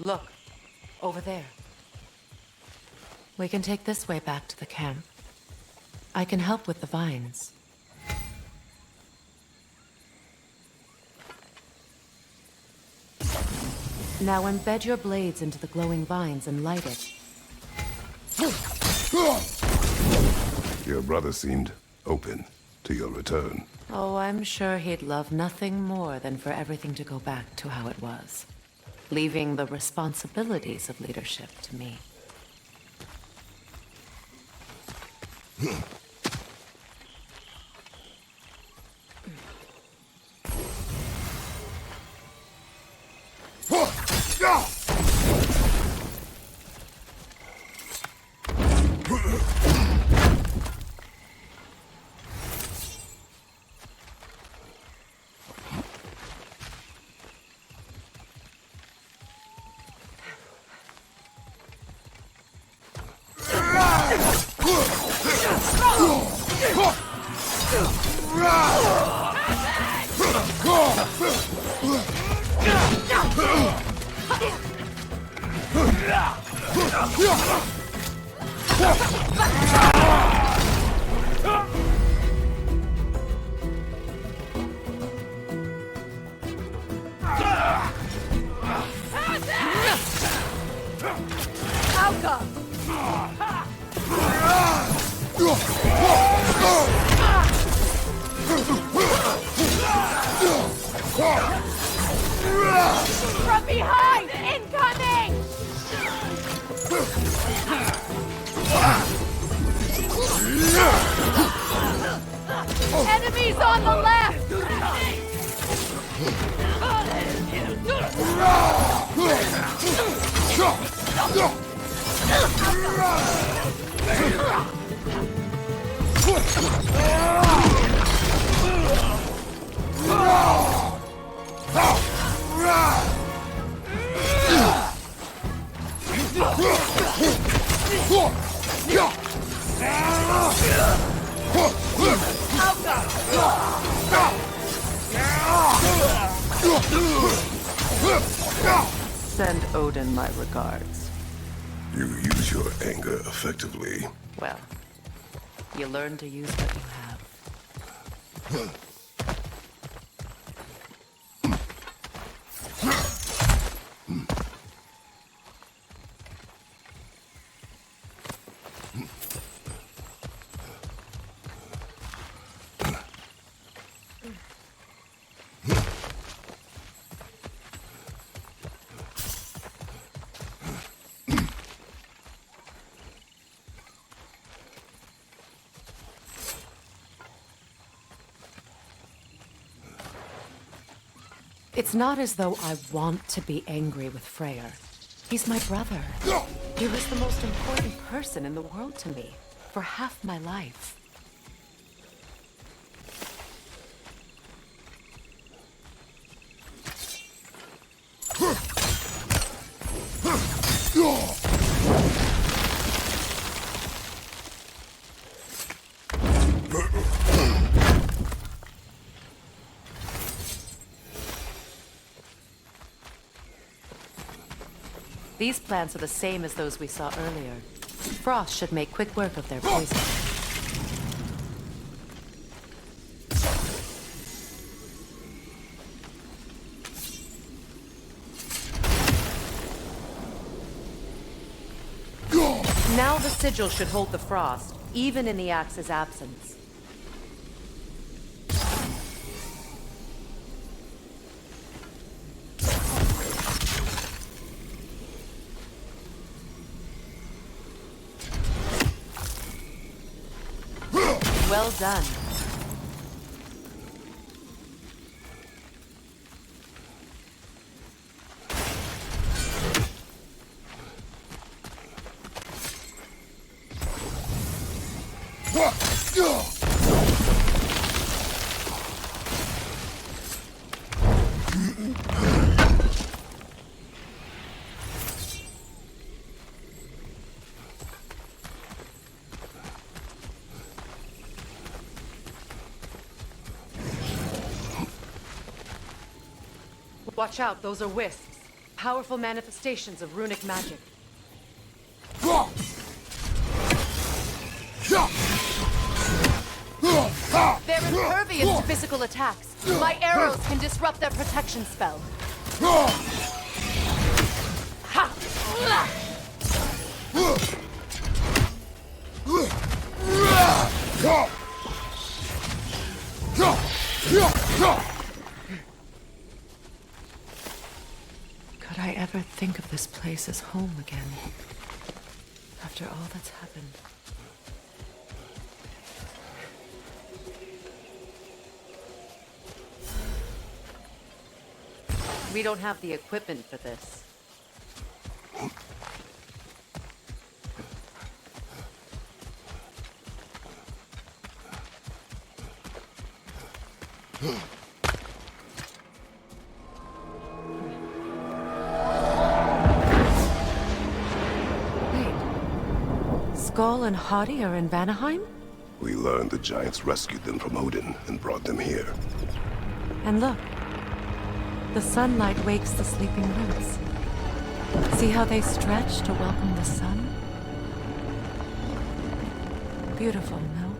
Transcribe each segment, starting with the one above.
Look, over there. We can take this way back to the camp. I can help with the vines. Now embed your blades into the glowing vines and light it. Your brother seemed open to your return. Oh, I'm sure he'd love nothing more than for everything to go back to how it was, leaving the responsibilities of leadership to me. From behind! Incoming! Enemies on the left! Send Odin my regards. You use your anger effectively. Well, you learn to use what you have. It's not as though I want to be angry with Freyr. He's my brother. He was the most important person in the world to me for half my life. These plants are the same as those we saw earlier. Frost should make quick work of their poison. Now the sigil should hold the frost, even in the axe's absence. Well done. Watch out, those are wisps. Powerful manifestations of runic magic. They're impervious to physical attacks. My arrows can disrupt their protection spell. Could I ever think of this place as home again? After all that's happened. We don't have the equipment for this. Wait. Skull and Hati are in Vanaheim? We learned the giants rescued them from Odin and brought them here. And look. The sunlight wakes the sleeping roots. See how they stretch to welcome the sun? Beautiful, no?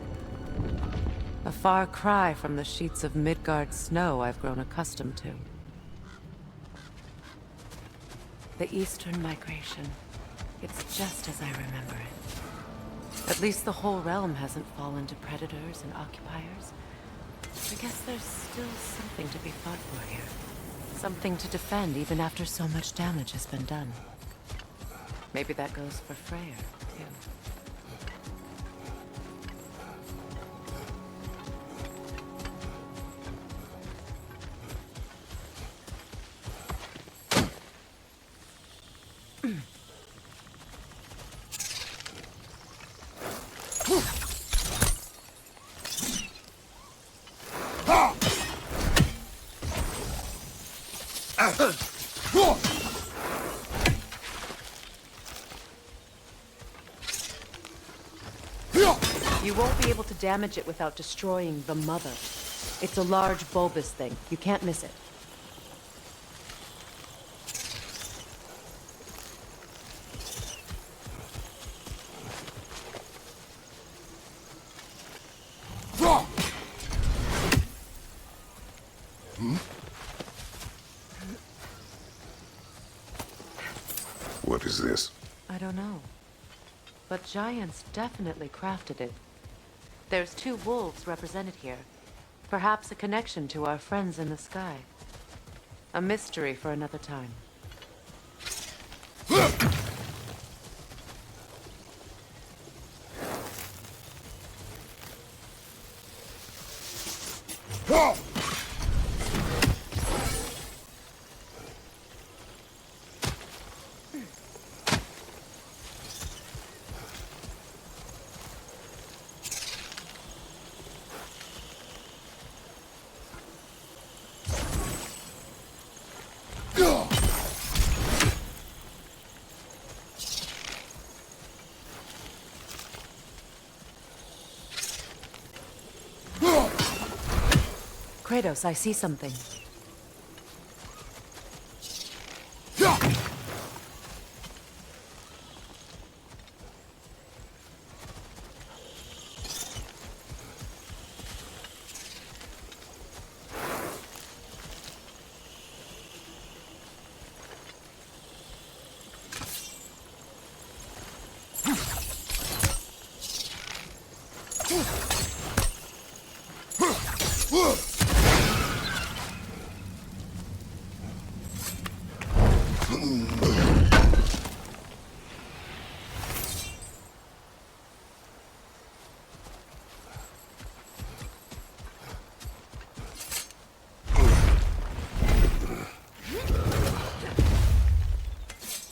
A far cry from the sheets of Midgard snow I've grown accustomed to. The Eastern migration. It's just as I remember it. At least the whole realm hasn't fallen to predators and occupiers. I guess there's still something to be fought for here. Something to defend even after so much damage has been done. Maybe that goes for Freyr, too. You won't be able to damage it without destroying the mother. It's a large bulbous thing. You can't miss it. What is this? I don't know. But giants definitely crafted it. There's 2 wolves represented here. Perhaps a connection to our friends in the sky. A mystery for another time. Kratos, I see something.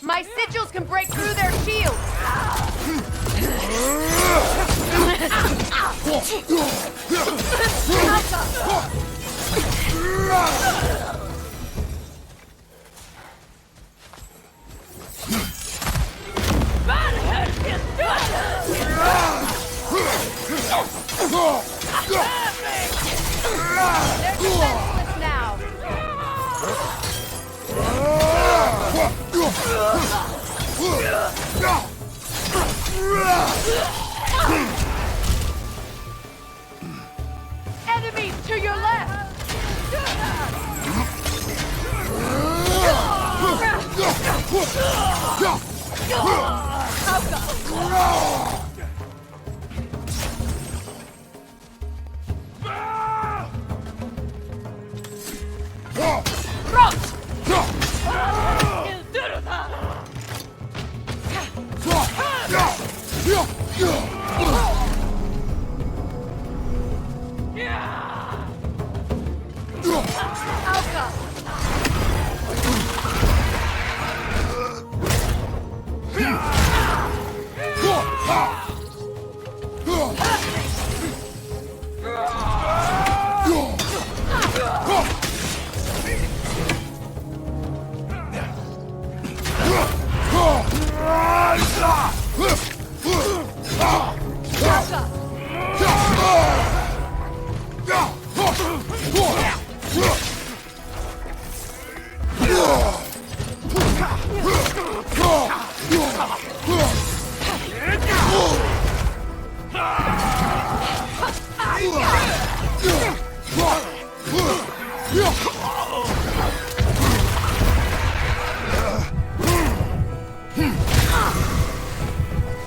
My sigils can break through their shields! They're defenseless now! Enemies to your left!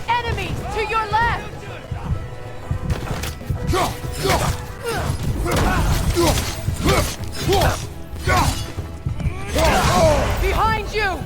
Enemies to your left! Behind you!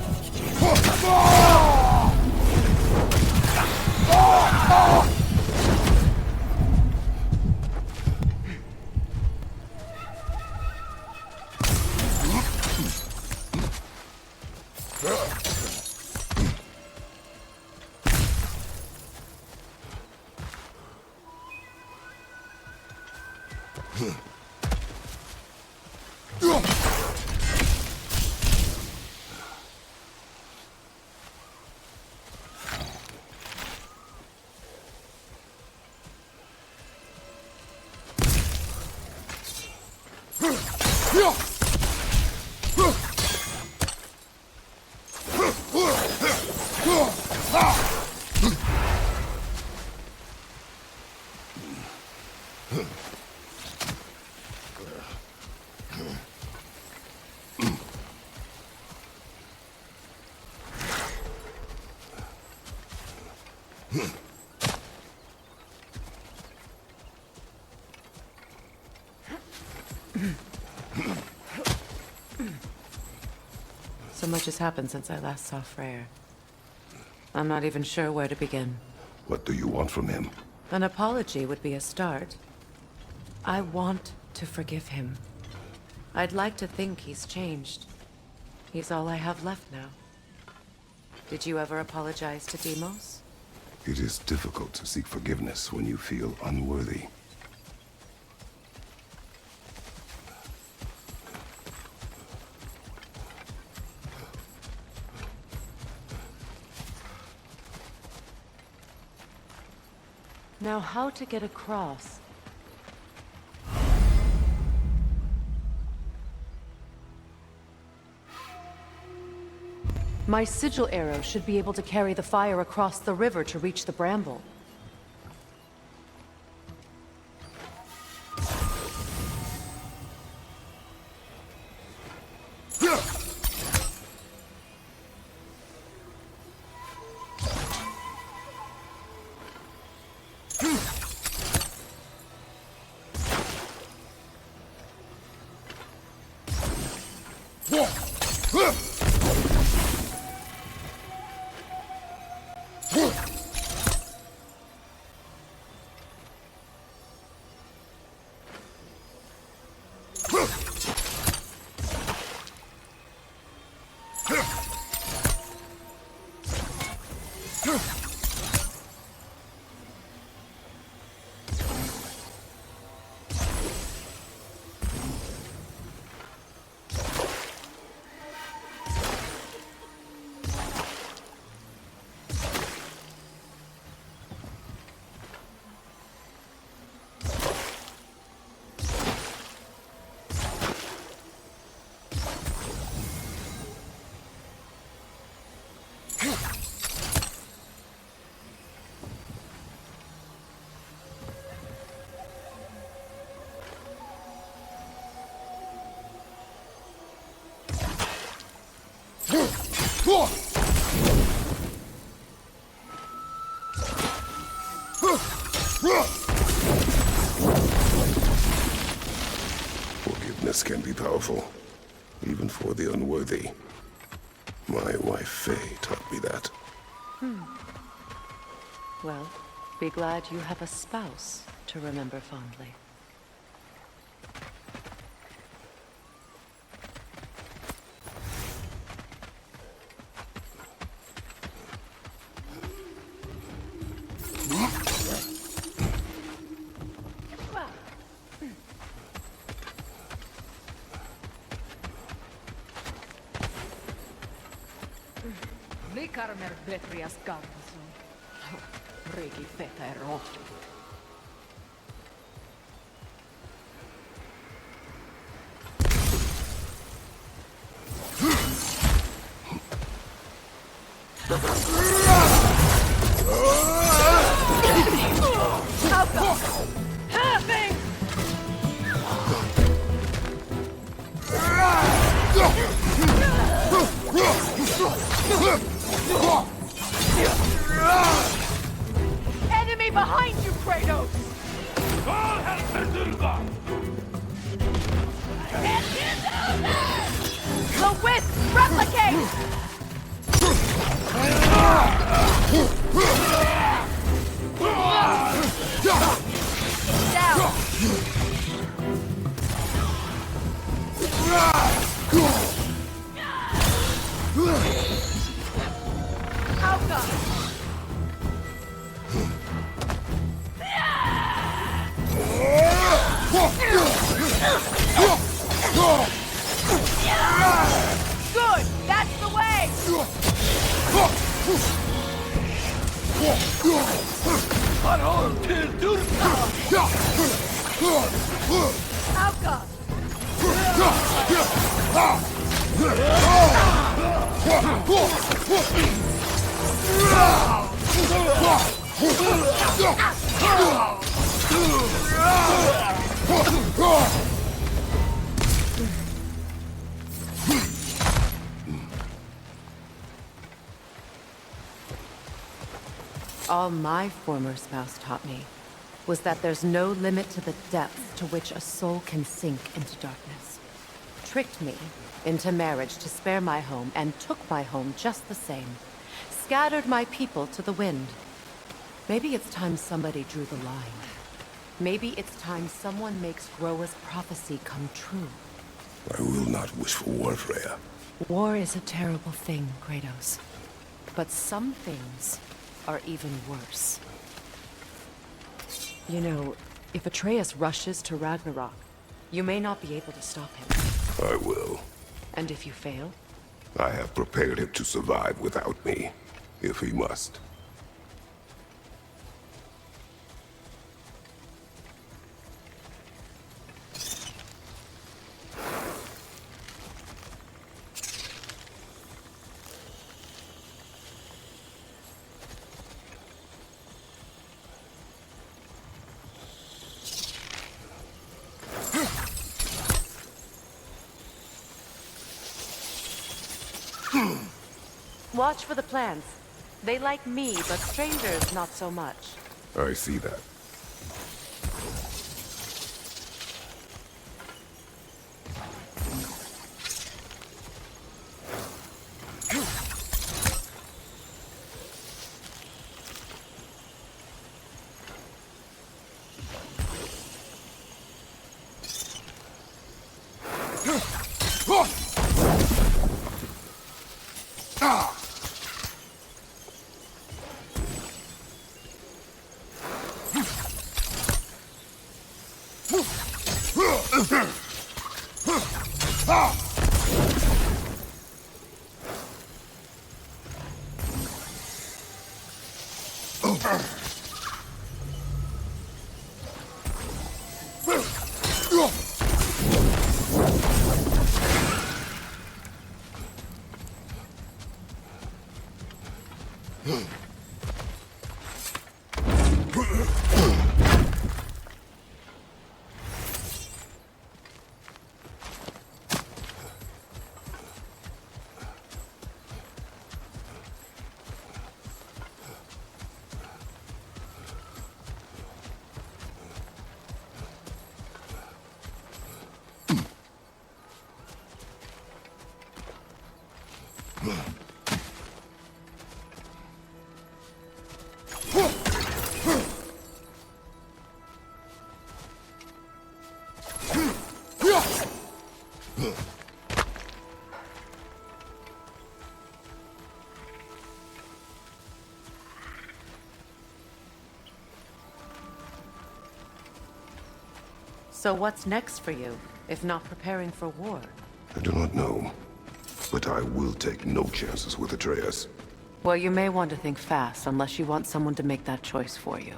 So much has happened since I last saw Freyr. I'm not even sure where to begin. What do you want from him? An apology would be a start. I want to forgive him. I'd like to think he's changed. He's all I have left now. Did you ever apologize to Deimos? It is difficult to seek forgiveness when you feel unworthy. Now, how to get across? My sigil arrow should be able to carry the fire across the river to reach the bramble. Weakness can be powerful, even for the unworthy. My wife Faye taught me that. Well, be glad you have a spouse to remember fondly. Likarmer Betrias Gardason. Regi feta är rått. Enemy behind you, Kratos! The wisp replicate! Down! Outcome! Good! That's the way! Outcome! All my former spouse taught me was that there's no limit to the depth to which a soul can sink into darkness. Tricked me into marriage to spare my home and took my home just the same. Scattered my people to the wind. Maybe it's time somebody drew the line. Maybe it's time someone makes Groa's prophecy come true. I will not wish for war, Freya. War is a terrible thing, Kratos. But some things are even worse. You know, if Atreus rushes to Ragnarok, you may not be able to stop him. I will. And if you fail? I have prepared him to survive without me, if he must. Watch for the plants. They like me, but strangers not so much. I see that. So what's next for you, if not preparing for war? I do not know, but I will take no chances with Atreus. Well, you may want to think fast, unless you want someone to make that choice for you.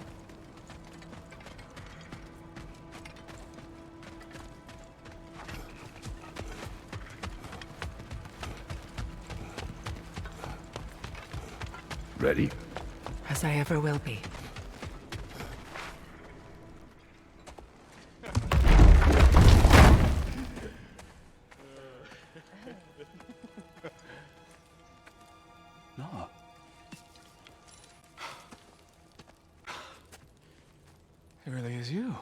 Ready? As I ever will be. No. It really is you.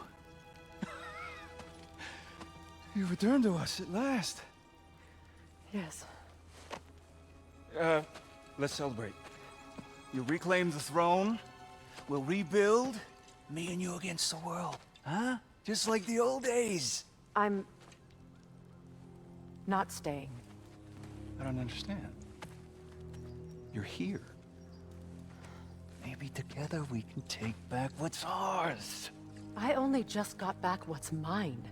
You returned to us at last. Yes. Let's celebrate. You reclaim the throne, we'll rebuild, me and you against the world. Huh? Just like the old days. I'm... not staying. I don't understand. You're here. Maybe together we can take back what's ours. I only just got back what's mine.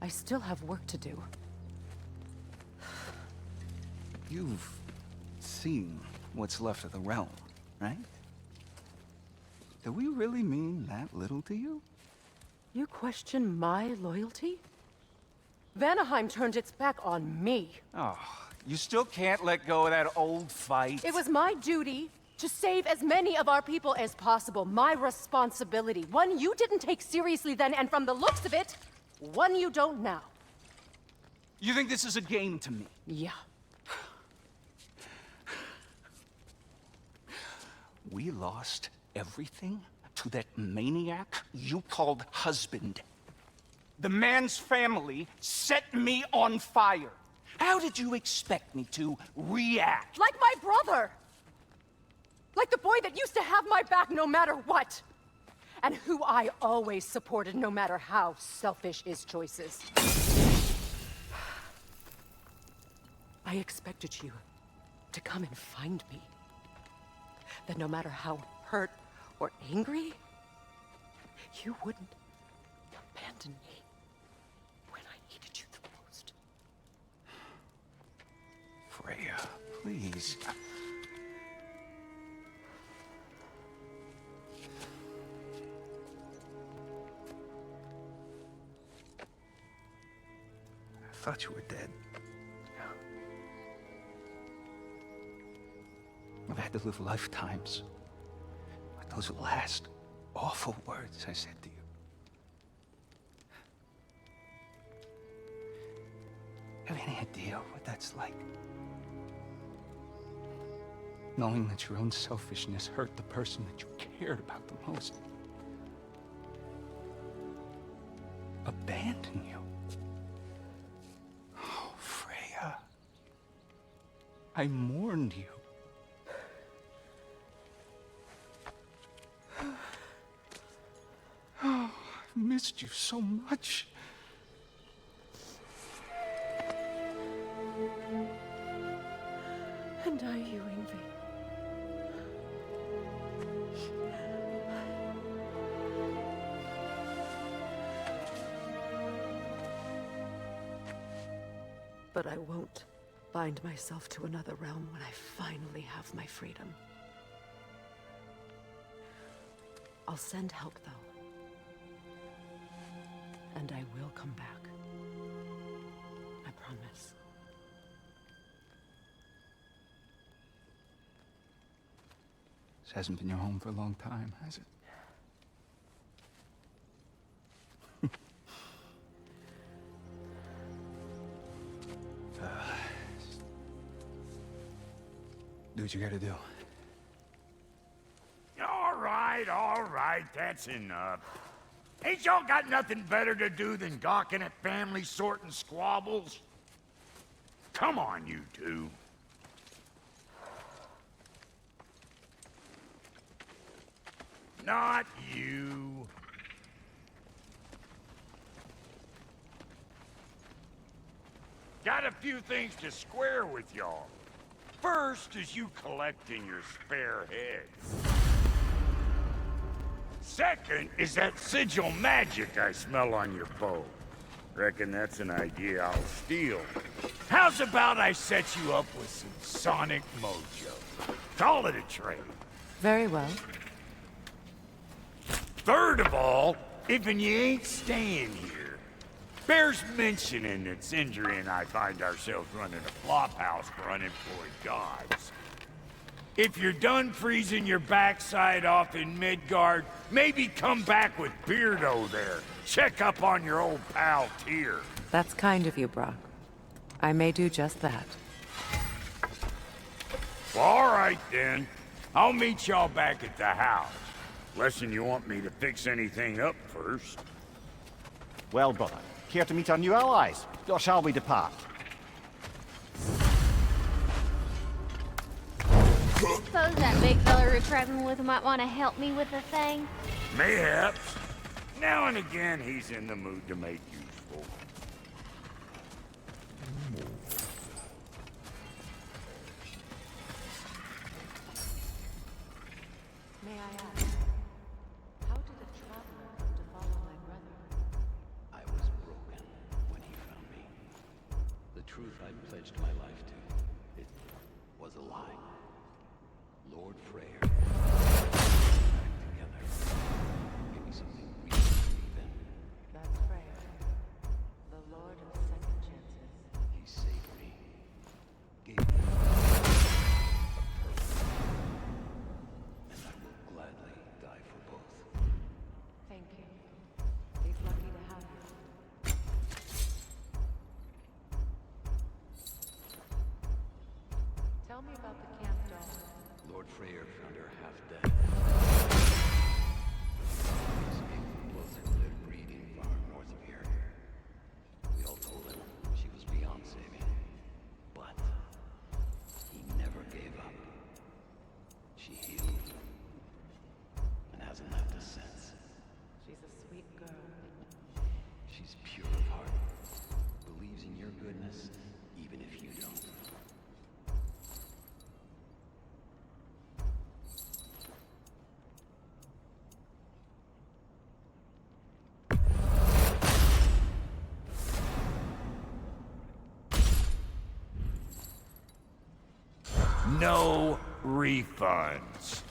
I still have work to do. You've seen what's left of the realm, right? Do we really mean that little to you? You question my loyalty? Vanaheim turned its back on me. Oh, you still can't let go of that old fight? It was my duty to save as many of our people as possible. My responsibility. One you didn't take seriously then, and from the looks of it, one you don't now. You think this is a game to me? Yeah. We lost everything to that maniac you called husband. The man's family set me on fire. How did you expect me to react? Like my brother! Like the boy that used to have my back no matter what! And who I always supported no matter how selfish his choices. I expected you to come and find me. That no matter how hurt or angry, you wouldn't abandon me when I needed you the most. Freya, please. I thought you were dead. I've had to live lifetimes with those last awful words I said to you. Have any idea what that's like? Knowing that your own selfishness hurt the person that you cared about the most. Abandon you. Oh, Freya. I mourned you. Oh, I've missed you so much. And I you, Yngvi. But I won't bind myself to another realm when I finally have my freedom. I'll send help, though. And I will come back. I promise. This hasn't been your home for a long time, has it? Do what you gotta do. All right, that's enough. Ain't y'all got nothing better to do than gawking at family sorting squabbles? Come on, you two. Not you. got a few things to square with y'all. First is you collecting your spare heads. Second is that sigil magic I smell on your bow. Reckon that's an idea I'll steal. How's about I set you up with some sonic mojo? Call it a trade. Very well. Third of all, if you ain't staying here, bears mentioning that Sindri and I find ourselves running a flophouse for unemployed gods. If you're done freezing your backside off in Midgard, maybe come back with Beardo there. Check up on your old pal Tyr. That's kind of you, Brock. I may do just that. Well, all right then. I'll meet y'all back at the house. Unless you want me to fix anything up first. Well, brother, care to meet our new allies? Or shall we depart? Suppose that big fella we're traveling with might want to help me with a thing. Mayhaps. Now and again, he's in the mood to make useful. May I ask, how did a traveler come to follow my brother? I was broken when he found me. The truth I pledged my life to, it was a lie. Lord Freyr back together. Give me something real to believe in. That's Freya, the Lord of Second Chances. He saved me. Gave me a purpose. And I will gladly die for both. Thank you. He's lucky to have you. Tell me about the camp dog. Lord Freyr found her half dead. She escaped from closer to their breeding farm north of here. We all told him she was beyond saving. But he never gave up. She healed. And hasn't left a since. She's a sweet girl. She's pure of heart. Believes in your goodness, even if you don't. No refunds.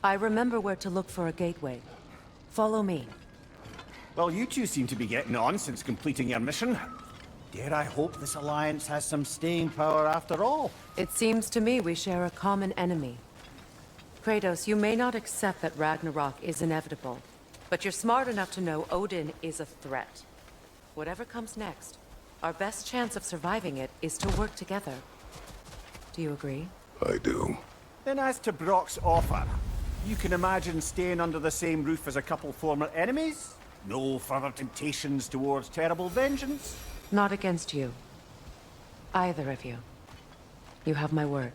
I remember where to look for a gateway. Follow me. Well, you two seem to be getting on since completing your mission. Dare I hope this alliance has some staying power after all? It seems to me we share a common enemy. Kratos, you may not accept that Ragnarok is inevitable, but you're smart enough to know Odin is a threat. Whatever comes next, our best chance of surviving it is to work together. Do you agree? I do. Then as to Brock's offer, you can imagine staying under the same roof as a couple former enemies? No further temptations towards terrible vengeance? Not against you. Either of you. You have my word.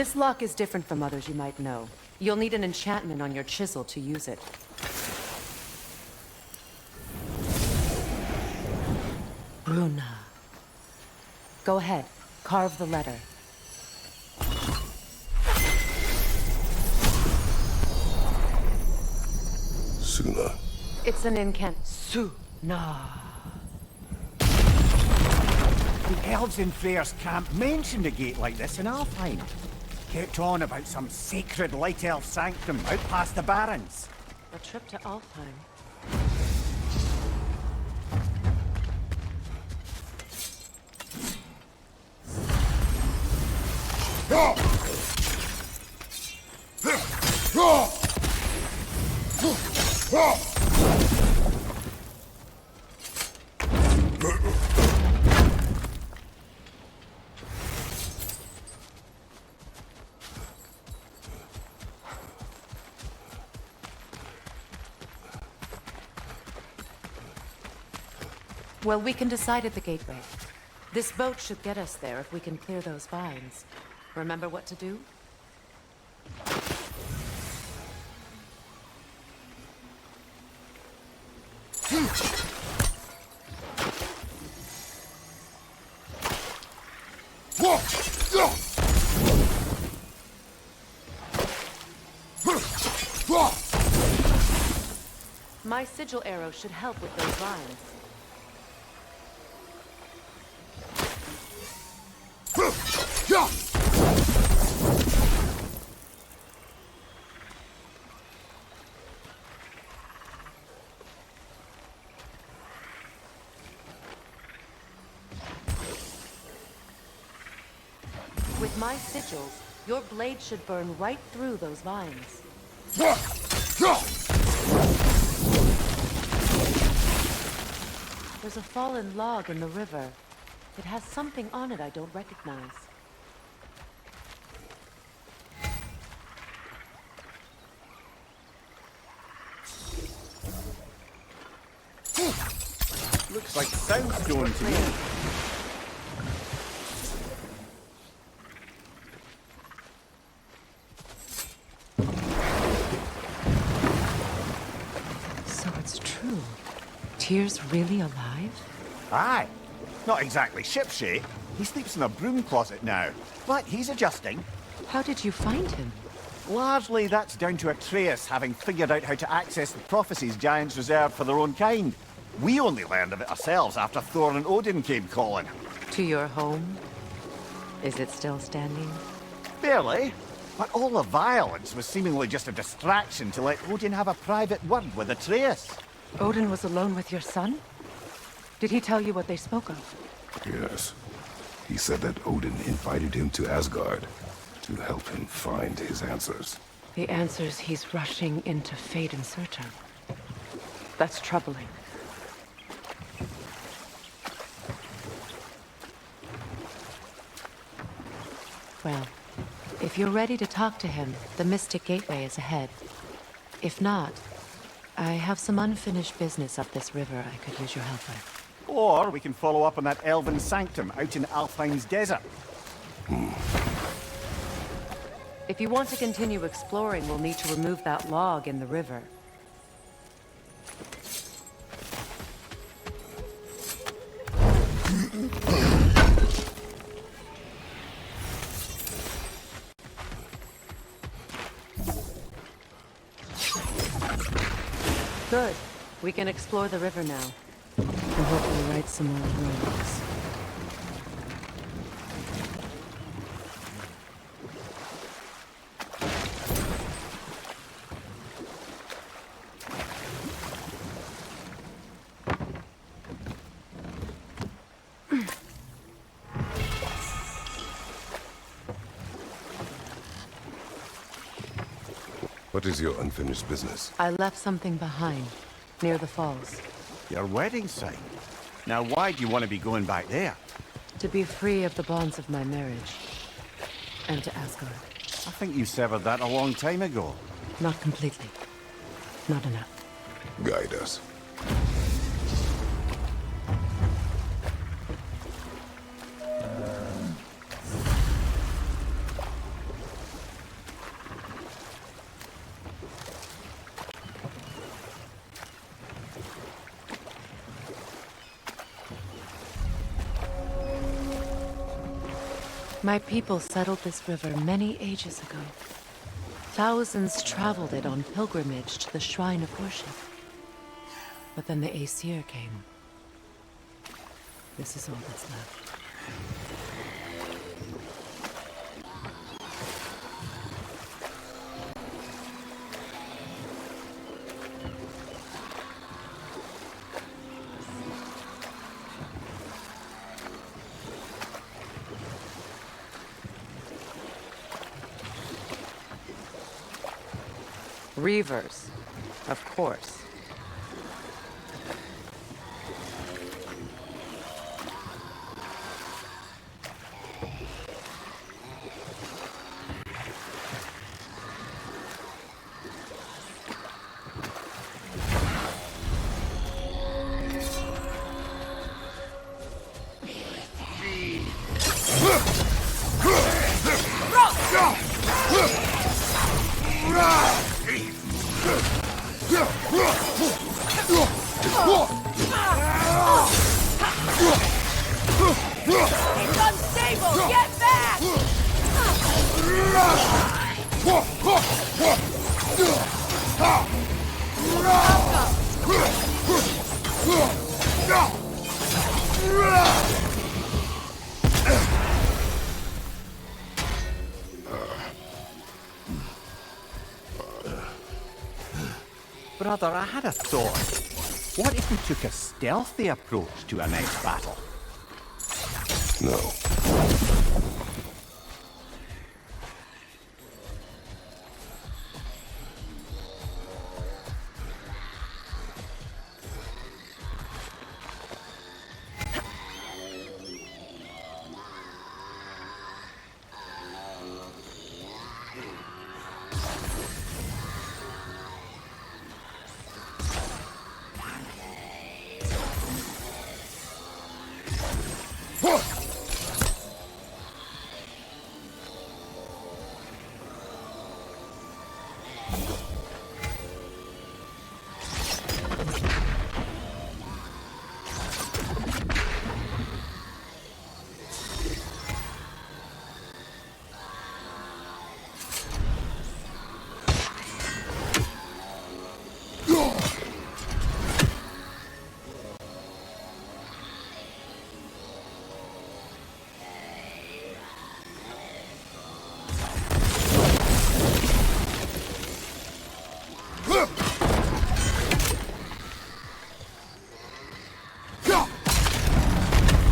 This lock is different from others you might know. You'll need an enchantment on your chisel to use it. Bruna. Go ahead. Carve the letter. Suna. It's an Suna. The elves in Freyr's camp mentioned a gate like this in Alfheim. Kept on about some sacred light elf sanctum out past the barrens. A trip to Alfheim. Well, we can decide at the gateway. This boat should get us there if we can clear those vines. Remember what to do? My sigil arrow should help with those vines. With my sigils, your blade should burn right through those vines. There's a fallen log in the river. It has something on it I don't recognize. Looks like soundstone to me. So it's true. Tyr's really alive? Aye. Not exactly shipshape. He sleeps in a broom closet now. But he's adjusting. How did you find him? Largely that's down to Atreus having figured out how to access the prophecies giants reserved for their own kind. We only learned of it ourselves after Thor and Odin came calling. To your home? Is it still standing? Barely. But all the violence was seemingly just a distraction to let Odin have a private word with Atreus. Odin was alone with your son? Did he tell you what they spoke of? Yes. He said that Odin invited him to Asgard to help him find his answers. The answers he's rushing into fate in search of. That's troubling. Well, if you're ready to talk to him, the Mystic Gateway is ahead. If not, I have some unfinished business up this river I could use your help with. Or we can follow up on that elven sanctum out in Alfheim's desert. If you want to continue exploring, we'll need to remove that log in the river. Good. We can explore the river now. And hopefully write some more runes. What is your unfinished business? I left something behind, near the falls. Your wedding site. Now why do you want to be going back there? To be free of the bonds of my marriage. And to Asgard. I think you severed that a long time ago. Not completely. Not enough. Guide us. My people settled this river many ages ago. Thousands traveled it on pilgrimage to the shrine of worship. But then the Aesir came. This is all that's left. Reavers, of course. It's unstable! Get back! Brother, I had a thought. What if we took a stealthy approach to a next battle? No.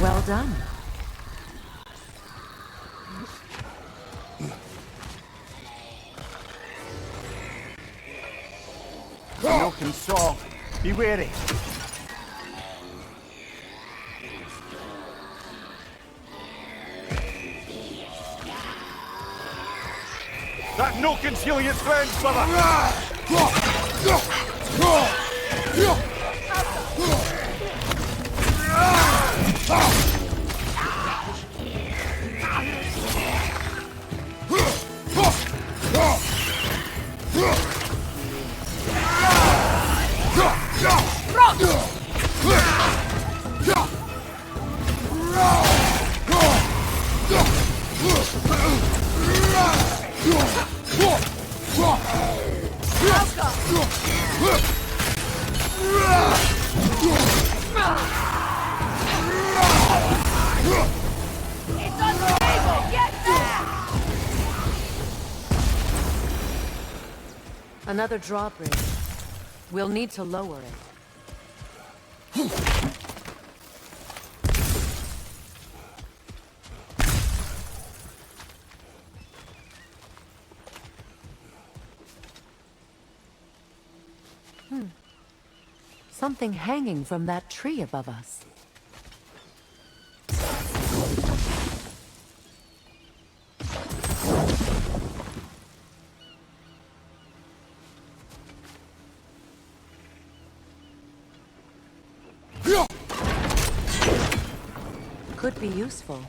Well done. Broken saw. Be wary. That nøkkens healing its friends, brother! It's unstable! Get back! Another drawbridge. We'll need to lower it. Something hanging from that tree above us. Could be useful.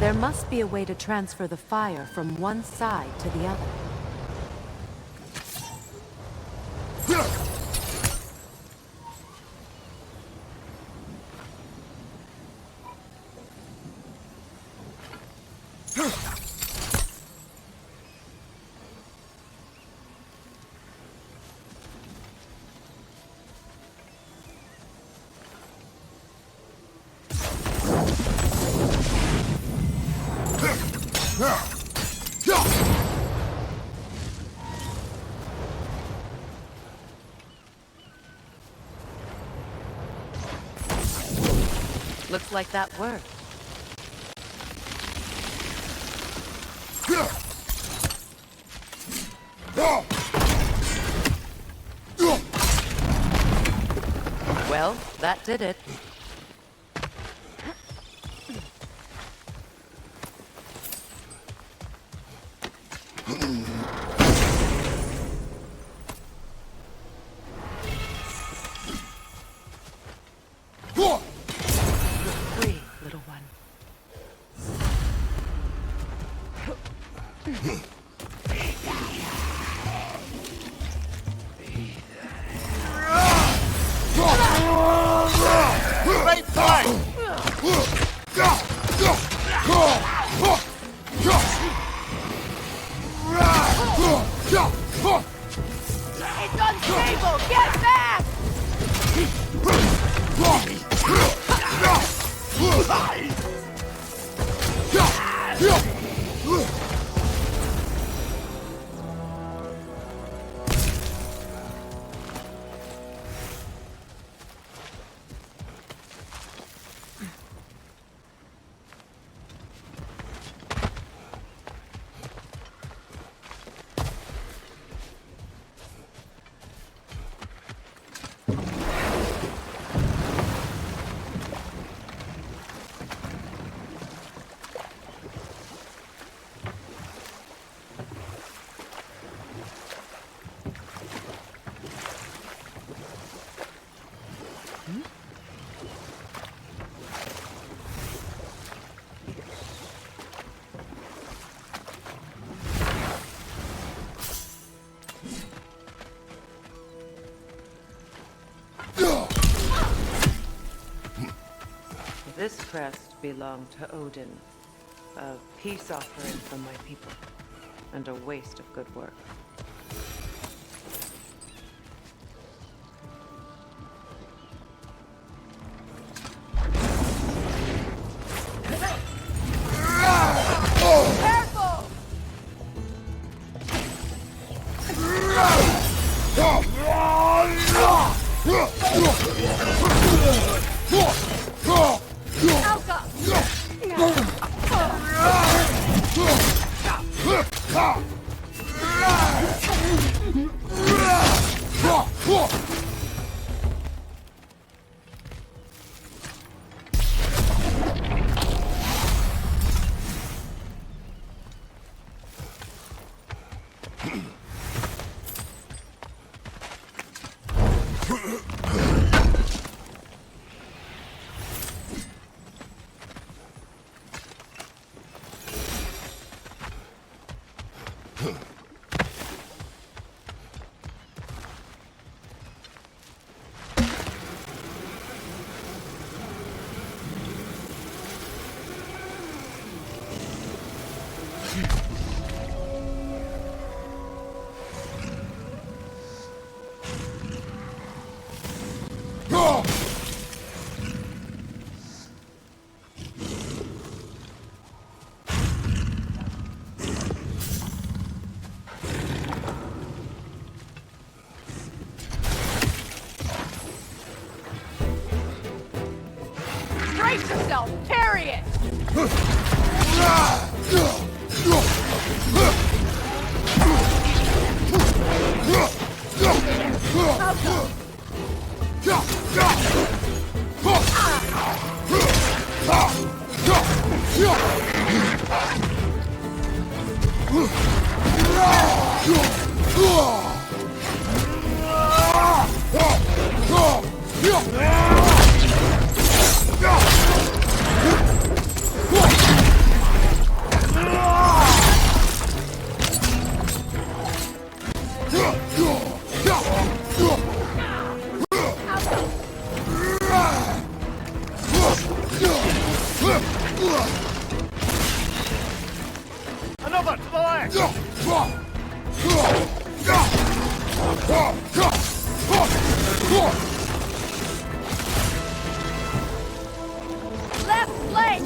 There must be a way to transfer the fire from one side to the other. Looks like that worked. Well, that did it. Free, little one. Right side! It's unstable! Get back! This crest belonged to Odin, a peace offering from my people, and a waste of good work. Careful! Brace yourself! Carry it! Another to the left! Left flank!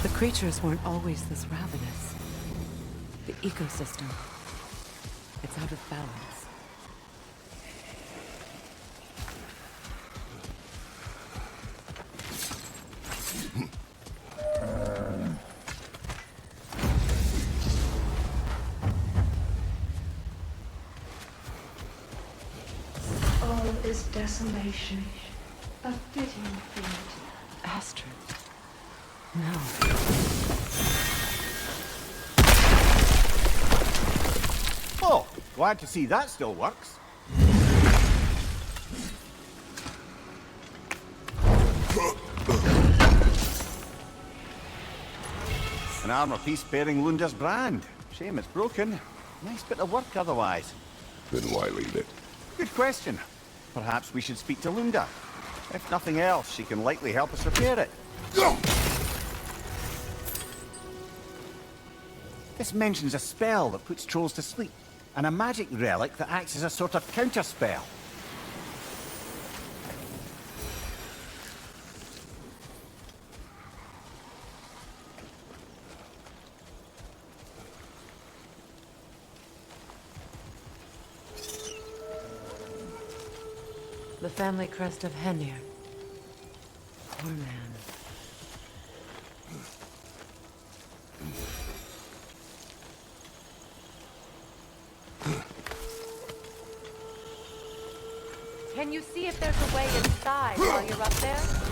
The creatures weren't always this ravenous. The ecosystem, it's out of balance. All is desolation, a fitting fate. Astrid. No. Oh, glad to see that still works. An armor piece bearing Lunda's brand. Shame it's broken. Nice bit of work otherwise. Then why leave it? Good question. Perhaps we should speak to Lunda. If nothing else, she can likely help us repair it. This mentions a spell that puts trolls to sleep, and a magic relic that acts as a sort of counter-spell. The family crest of Mjölnir. Poor man. Can you see if there's a way inside while you're up there?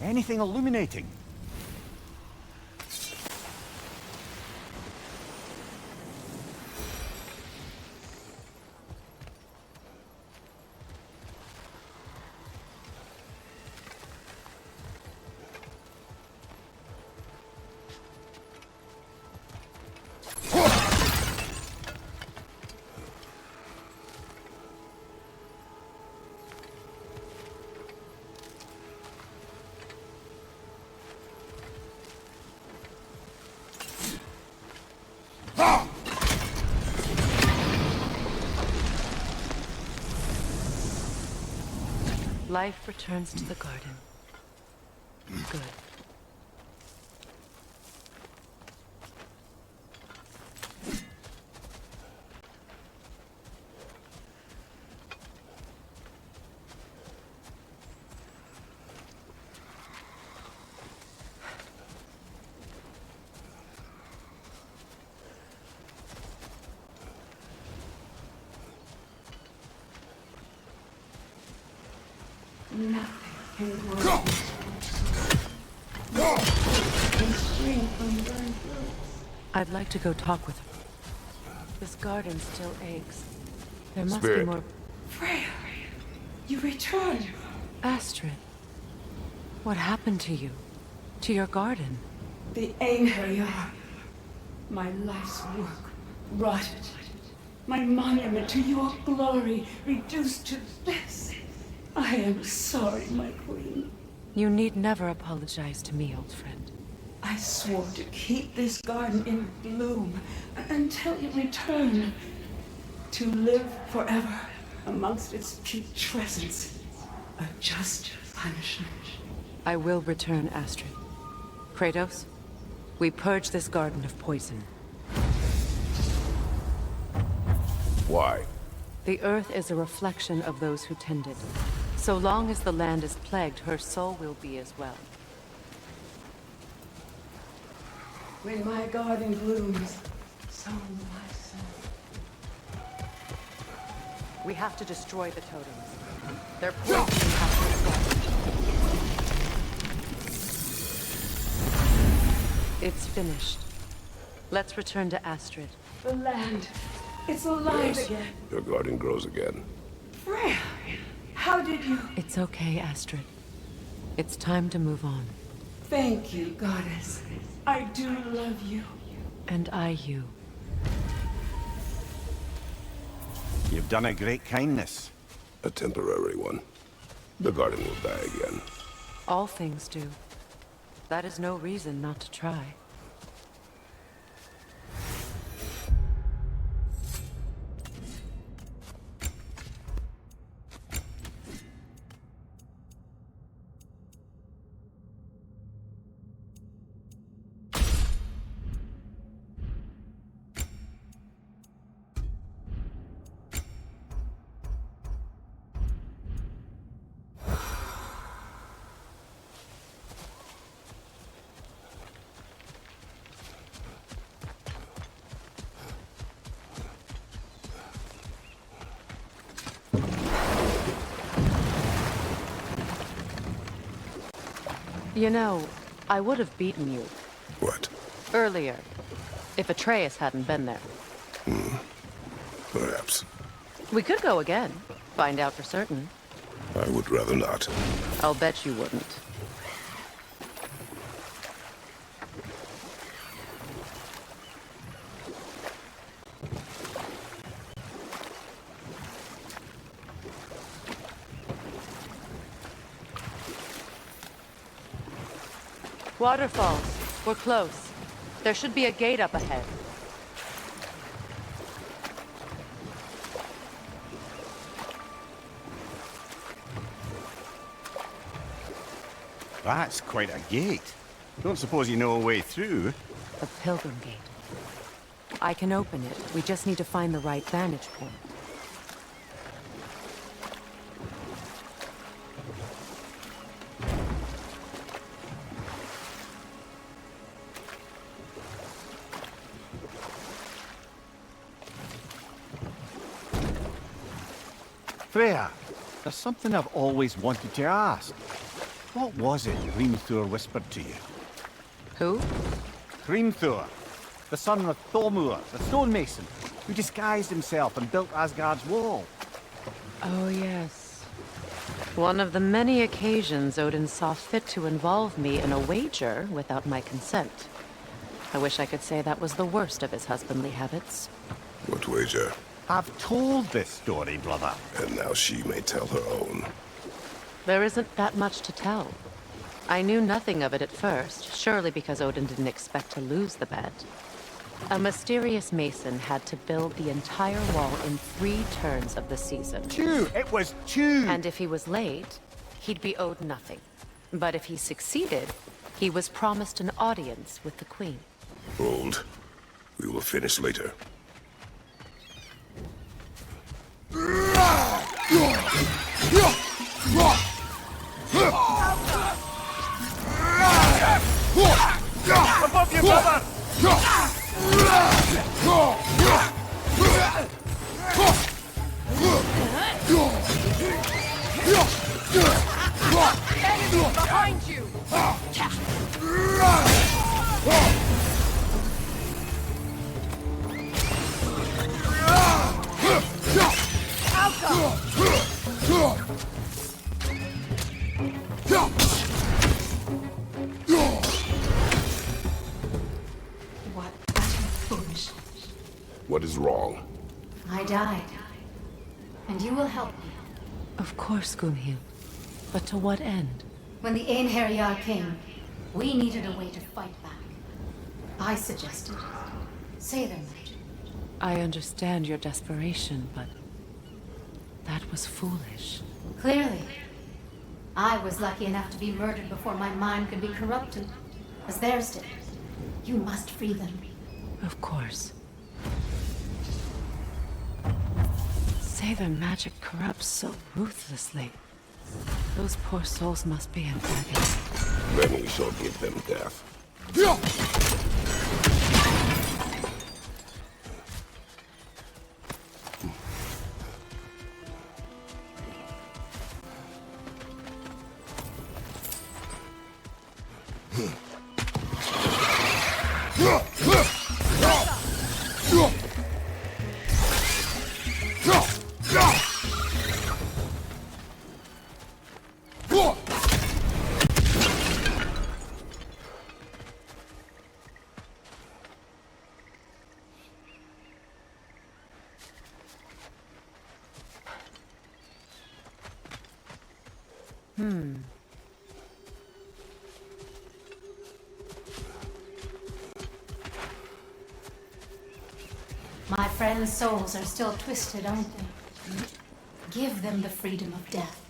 Anything illuminating? Life returns to the garden. Good. Nothing can grow. Can spring from burned roots. I'd like to go talk with her. This garden still aches. There must be Spirit. more... Freya, you return. Astrid. What happened to you? To your garden? The einherjar. My life's work rotted. My monument to your glory reduced to this. I am sorry, my queen. You need never apologize to me, old friend. I swore to keep this garden in bloom until you return. To live forever amongst its putrescence. A just punishment. I will return, Astrid. Kratos, we purge this garden of poison. Why? The earth is a reflection of those who tend it. So long as the land is plagued, her soul will be as well. When my garden blooms, so will my soul. We have to destroy the totems. Their poison has to be stopped. It's finished. Let's return to Astrid. The land, it's alive Yes. again. Your garden grows again. Freya, how did you... It's okay, Astrid. It's time to move on. Thank you, goddess. I do love you. And I you. You've done a great kindness. A temporary one. The garden will die again. All things do. That is no reason not to try. You know, I would have beaten you What? earlier, if Atreus hadn't been there. Perhaps. We could go again, find out for certain. I would rather not. I'll bet you wouldn't. Waterfalls. We're close. There should be a gate up ahead. That's quite a gate. Don't suppose you know a way through? The Pilgrim Gate. I can open it. We just need to find the right vantage point. Freya, there's something I've always wanted to ask. What was it Hrimthur whispered to you? Who? Hrimthur, the son of Thormur, the stonemason, who disguised himself and built Asgard's wall. Oh, yes. One of the many occasions Odin saw fit to involve me in a wager without my consent. I wish I could say that was the worst of his husbandly habits. What wager? I've told this story, brother. And now she may tell her own. There isn't that much to tell. I knew nothing of it at first, surely because Odin didn't expect to lose the bet. A mysterious mason had to build the entire wall in 3 turns of the season. 2! It was 2! And if he was late, he'd be owed nothing. But if he succeeded, he was promised an audience with the queen. Hold. We will finish later. Above you, brother! Enemy behind you! What utter foolishness. What is wrong? I died. And you will help me. Of course, Gunhild. But to what end? When the einherjar came, we needed a way to fight back. I suggested sailor magic. I understand your desperation, but that was foolish. Clearly. I was lucky enough to be murdered before my mind could be corrupted, as theirs did. You must free them. Of course. Sailor magic corrupts so ruthlessly. Those poor souls must be in agony. Then we shall give them death. My friends' souls are still twisted, aren't they? Give them the freedom of death.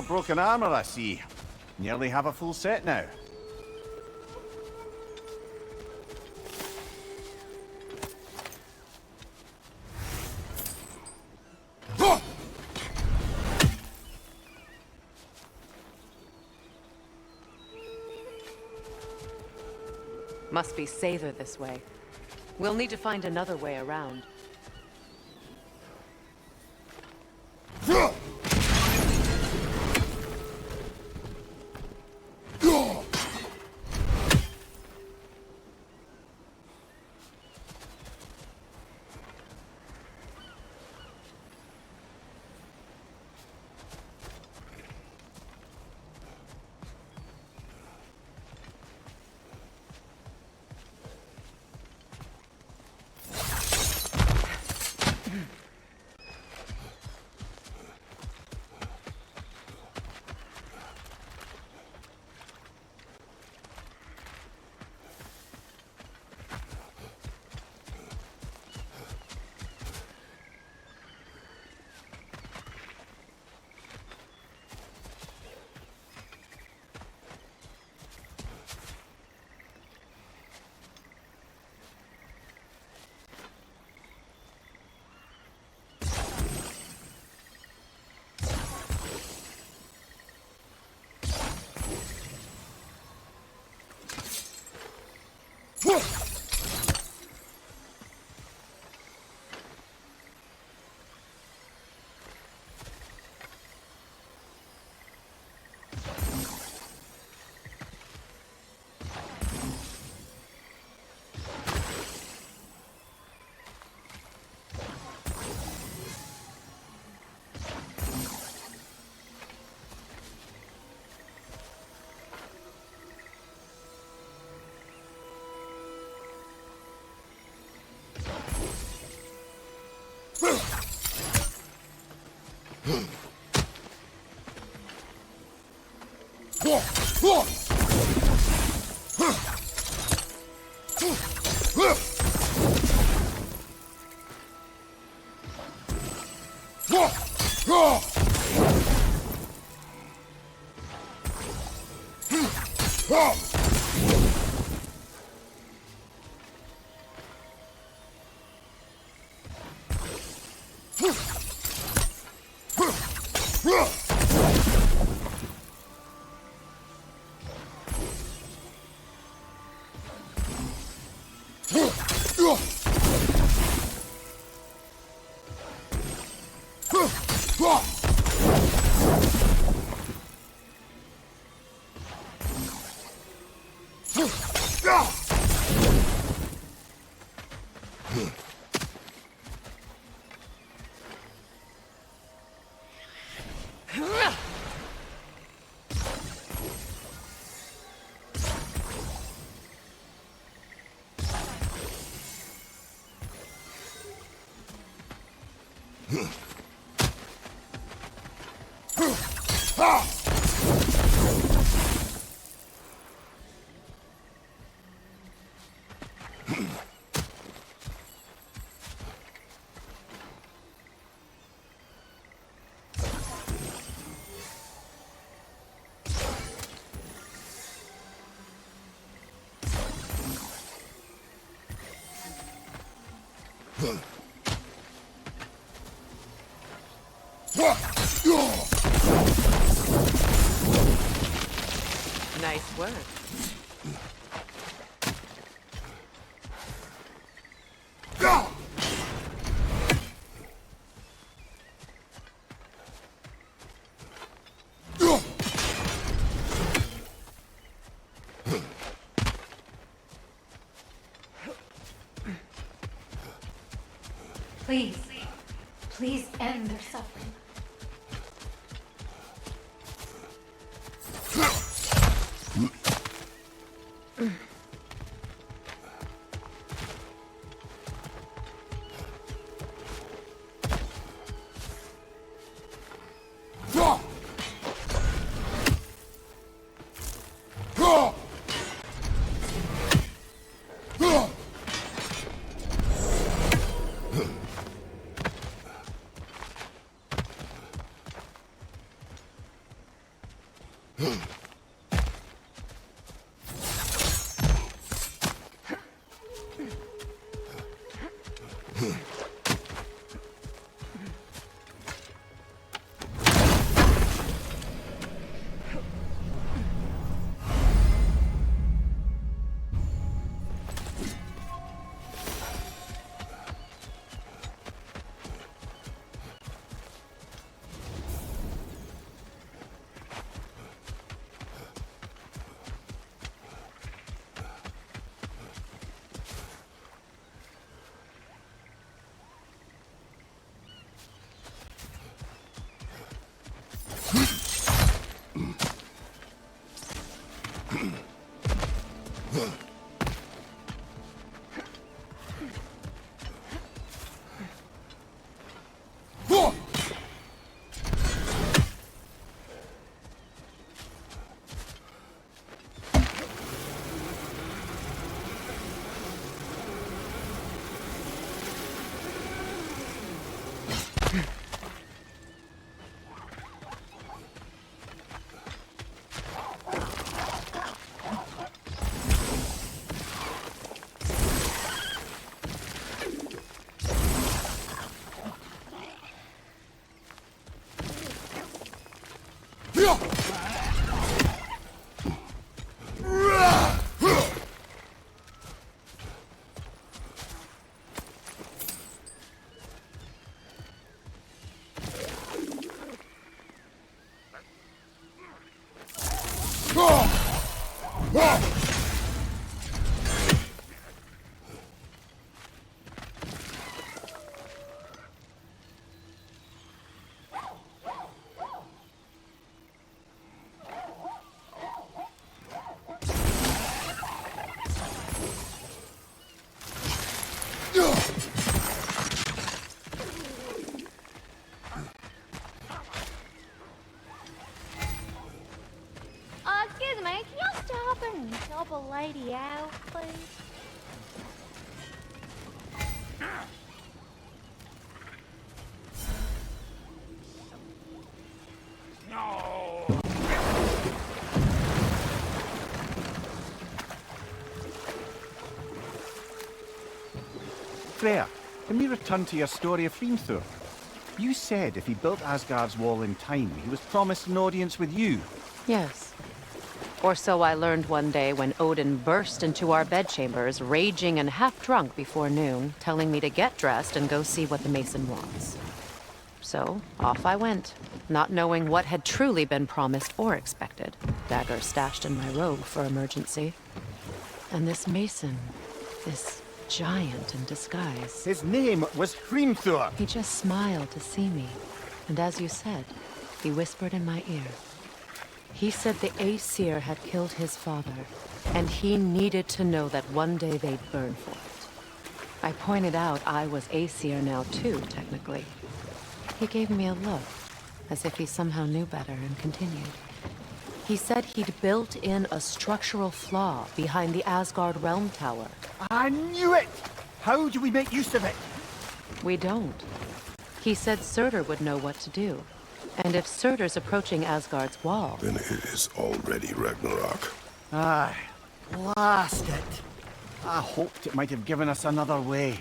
broken armor, I see. Nearly have a full set now. Must be safer this way. We'll need to find another way around. Nice work. Please, please end their suffering. Meow, please. No! Freya, can we return to your story of Hrimthur? You said if he built Asgard's wall in time, he was promised an audience with you. Yes. Or so I learned one day when Odin burst into our bedchambers, raging and half-drunk before noon, telling me to get dressed and go see what the mason wants. So, off I went, not knowing what had truly been promised or expected. Dagger stashed in my robe for emergency. And this mason, this giant in disguise. His name was Hrimthur. He just smiled to see me. And as you said, he whispered in my ear. He said the Aesir had killed his father, and he needed to know that one day they'd burn for it. I pointed out I was Aesir now too, technically. He gave me a look, as if he somehow knew better, and continued. He said he'd built in a structural flaw behind the Asgard Realm Tower. I knew it! How do we make use of it? We don't. He said Surtur would know what to do. And if Surtur's approaching Asgard's wall... Then it is already Ragnarok. Aye, blast it! I hoped it might have given us another way.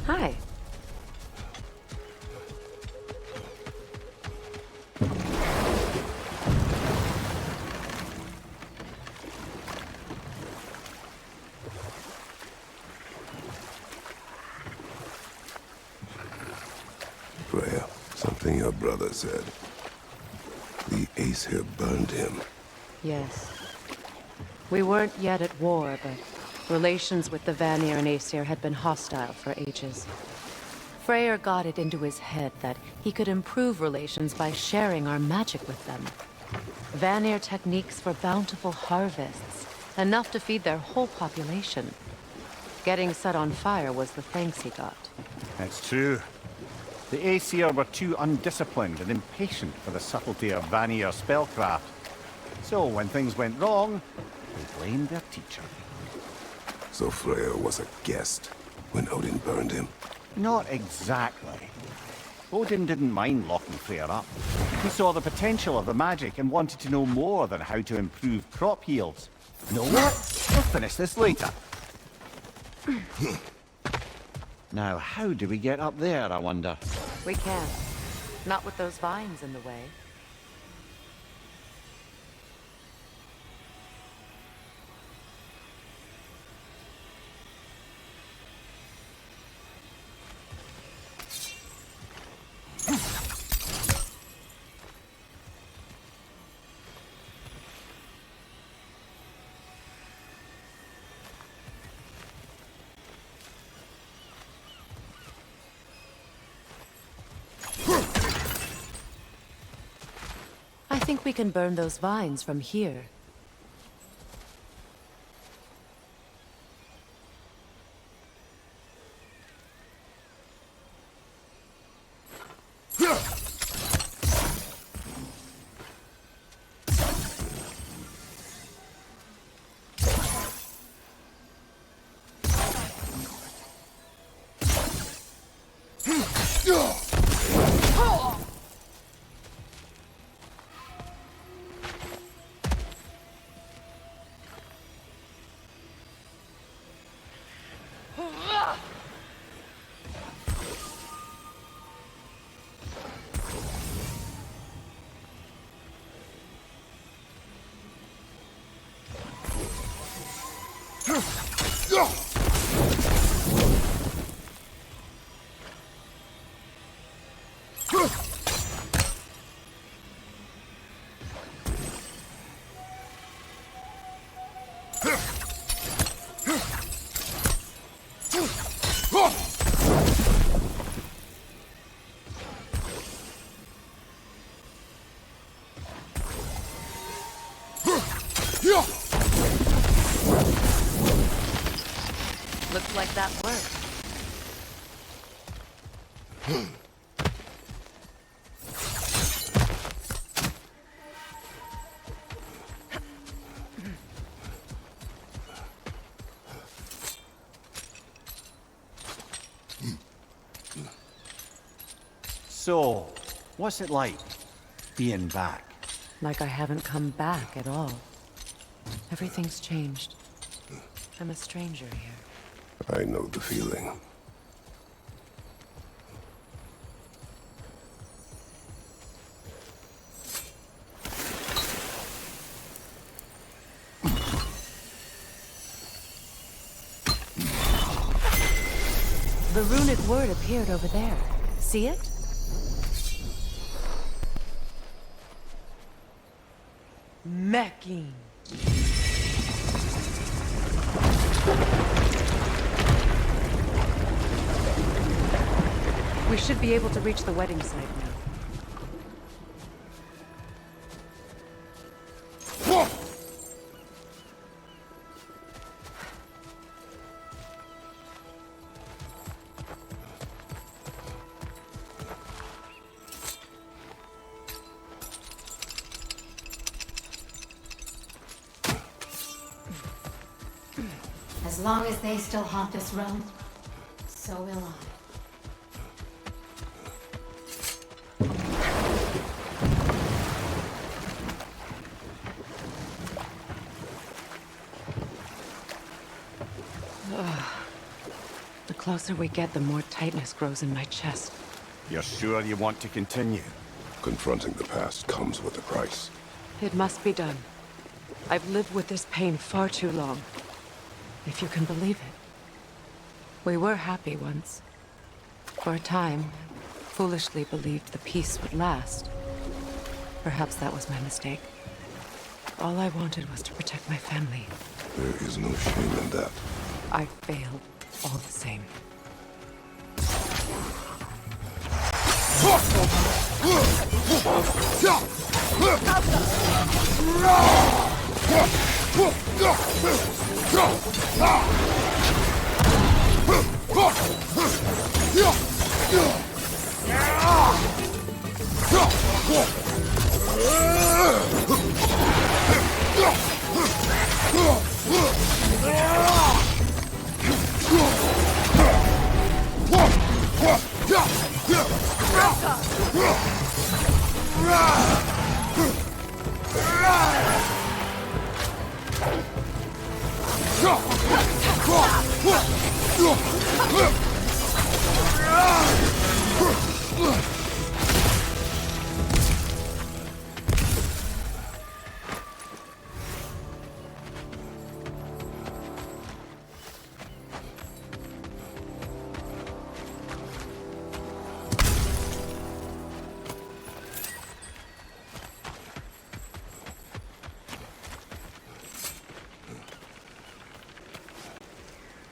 Hi. Freya, something your brother said. The Aesir burned him. Yes. We weren't yet at war, but relations with the Vanir and Aesir had been hostile for ages. Freyr got it into his head that he could improve relations by sharing our magic with them. Vanir techniques for bountiful harvests, enough to feed their whole population. Getting set on fire was the thanks he got. That's true. The Aesir were too undisciplined and impatient for the subtlety of Vanir spellcraft. So when things went wrong, they blamed their teacher. So Freya was a guest when Odin burned him? Not exactly. Odin didn't mind locking Freya up. He saw the potential of the magic and wanted to know more than how to improve crop yields. You know what? We'll finish this later. Now, how do we get up there, I wonder? We can't. Not with those vines in the way. I think we can burn those vines from here. Looks like that worked. So, what's it like, being back? Like I haven't come back at all. Everything's changed. I'm a stranger here. I know the feeling. The runic word appeared over there. See it? Mecking. We should be able to reach the wedding site now. As long as they still haunt this realm, so will I. The closer we get, the more tightness grows in my chest. You're sure you want to continue? Confronting the past comes with a price. It must be done. I've lived with this pain far too long. If you can believe it. We were happy once. For a time, foolishly believed the peace would last. Perhaps that was my mistake. All I wanted was to protect my family. There is no shame in that. I failed, all the same.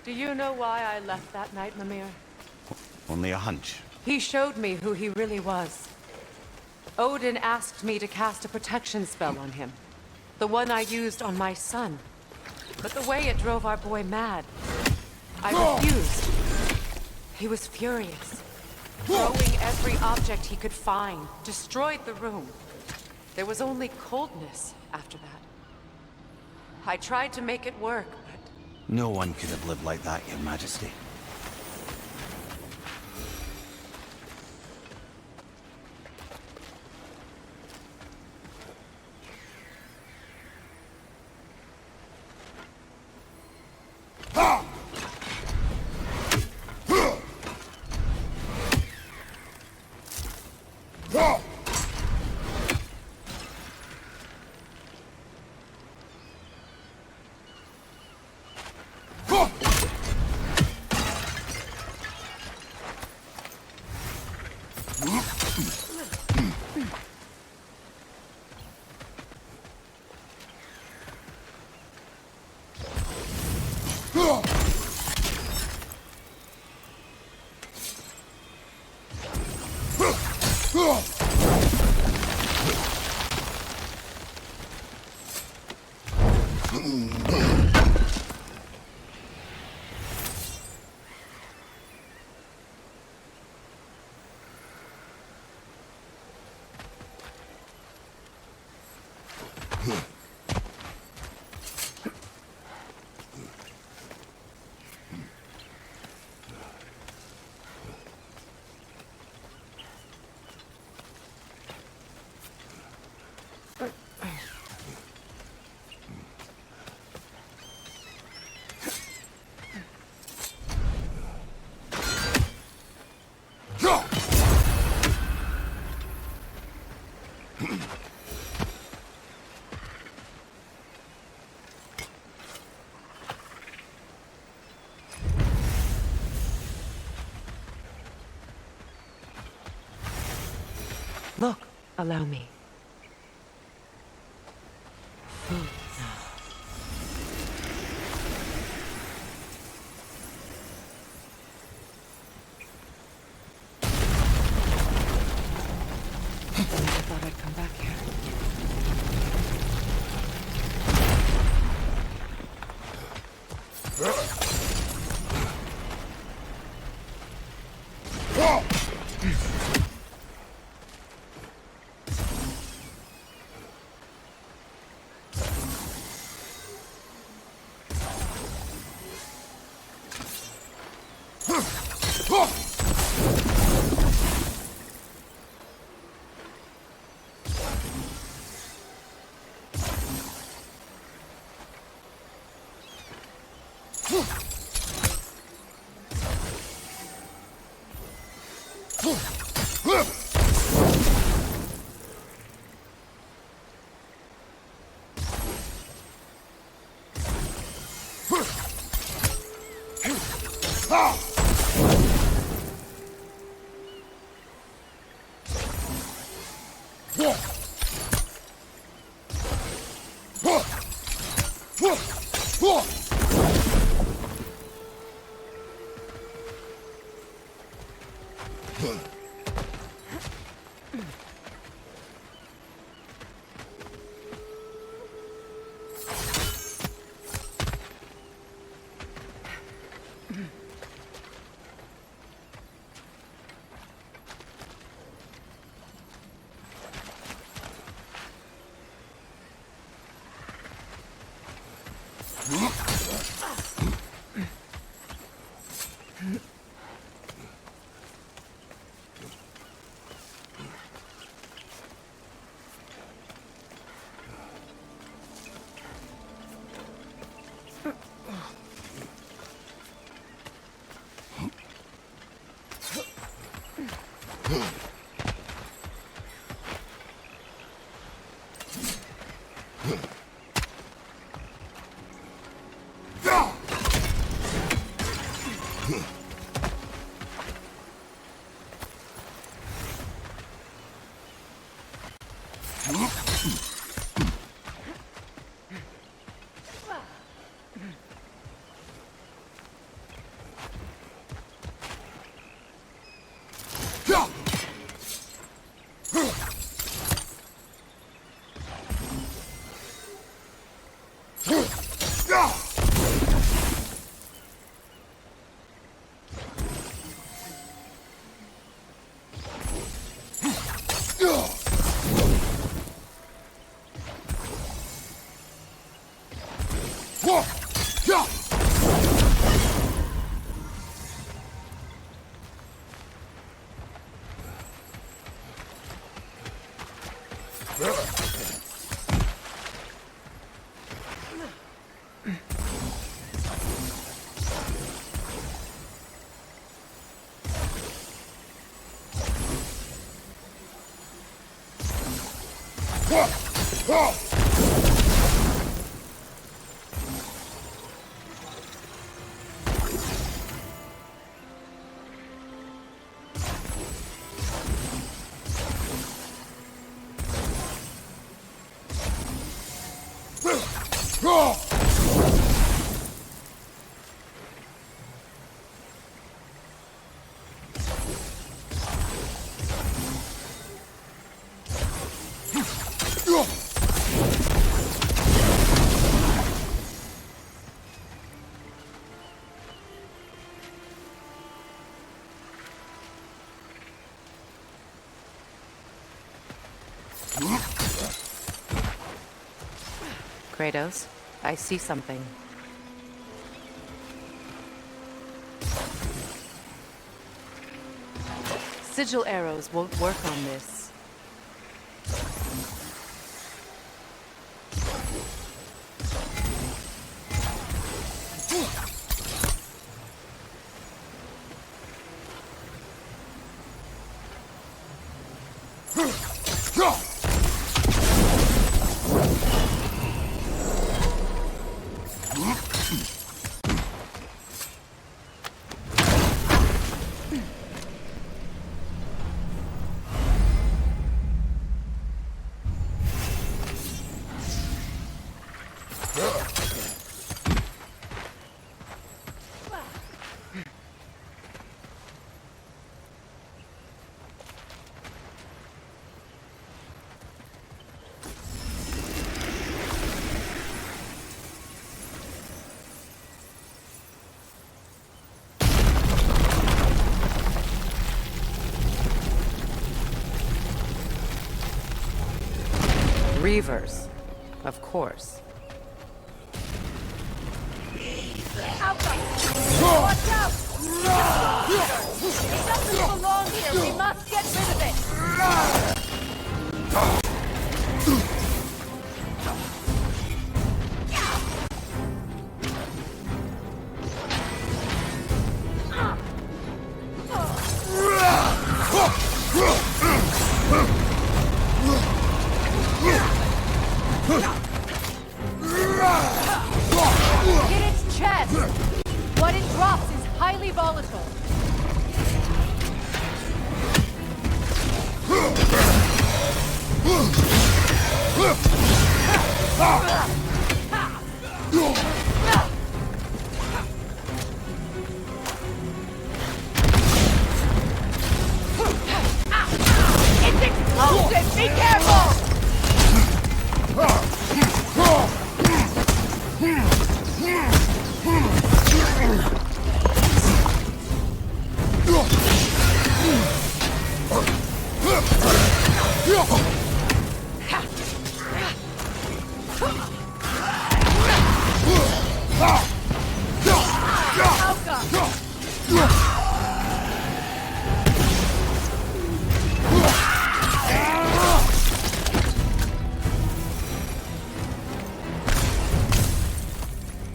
Do you know why I left that night, Mimir? Only a hunch. He showed me who he really was. Odin asked me to cast a protection spell on him. The one I used on my son. But the way it drove our boy mad, I refused. He was furious. Throwing every object he could find, destroyed the room. There was only coldness after that. I tried to make it work, but... No one could have lived like that, Your Majesty. Look, allow me. I thought I'd come back here. Kratos, I see something. Sigil arrows won't work on this. Reavers, of course. Watch out! It doesn't belong here. We must get rid of it. Hit its chest. What it drops is highly volatile. It's explosive! Be careful!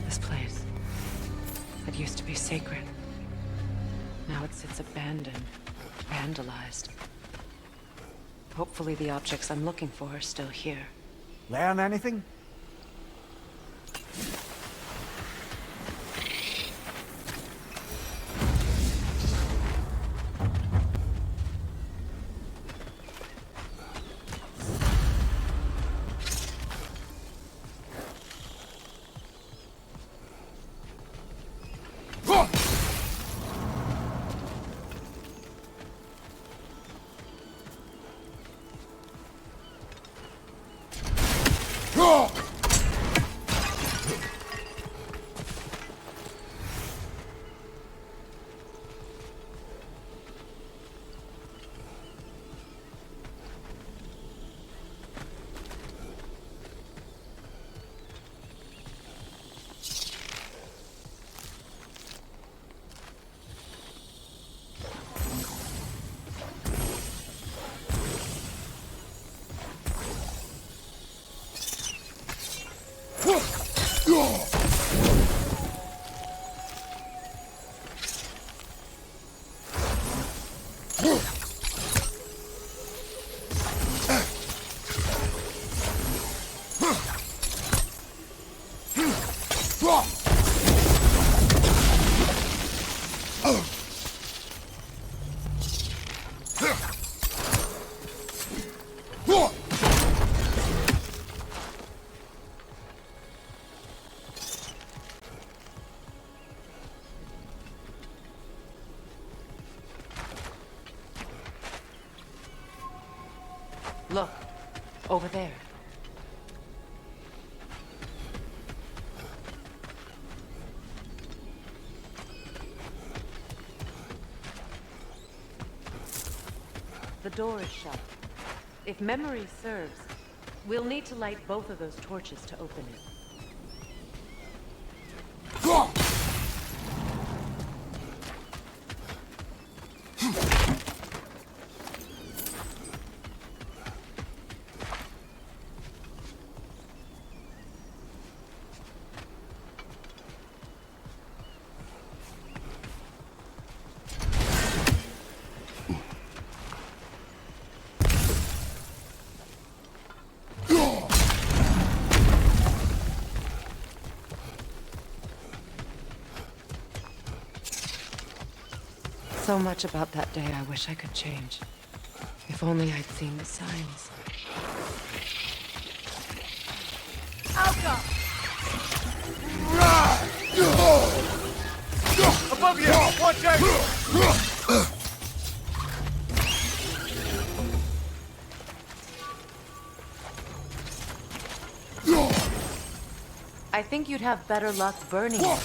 This place. It used to be sacred. Now it sits abandoned, vandalized. Hopefully the objects I'm looking for are still here. Learn anything? Look, over there. The door is shut. If memory serves, We'll need to light both of those torches to open it. So much about that day I wish I could change. If only I'd seen the signs. Alka! Above you! Watch out! I think you'd have better luck burning it.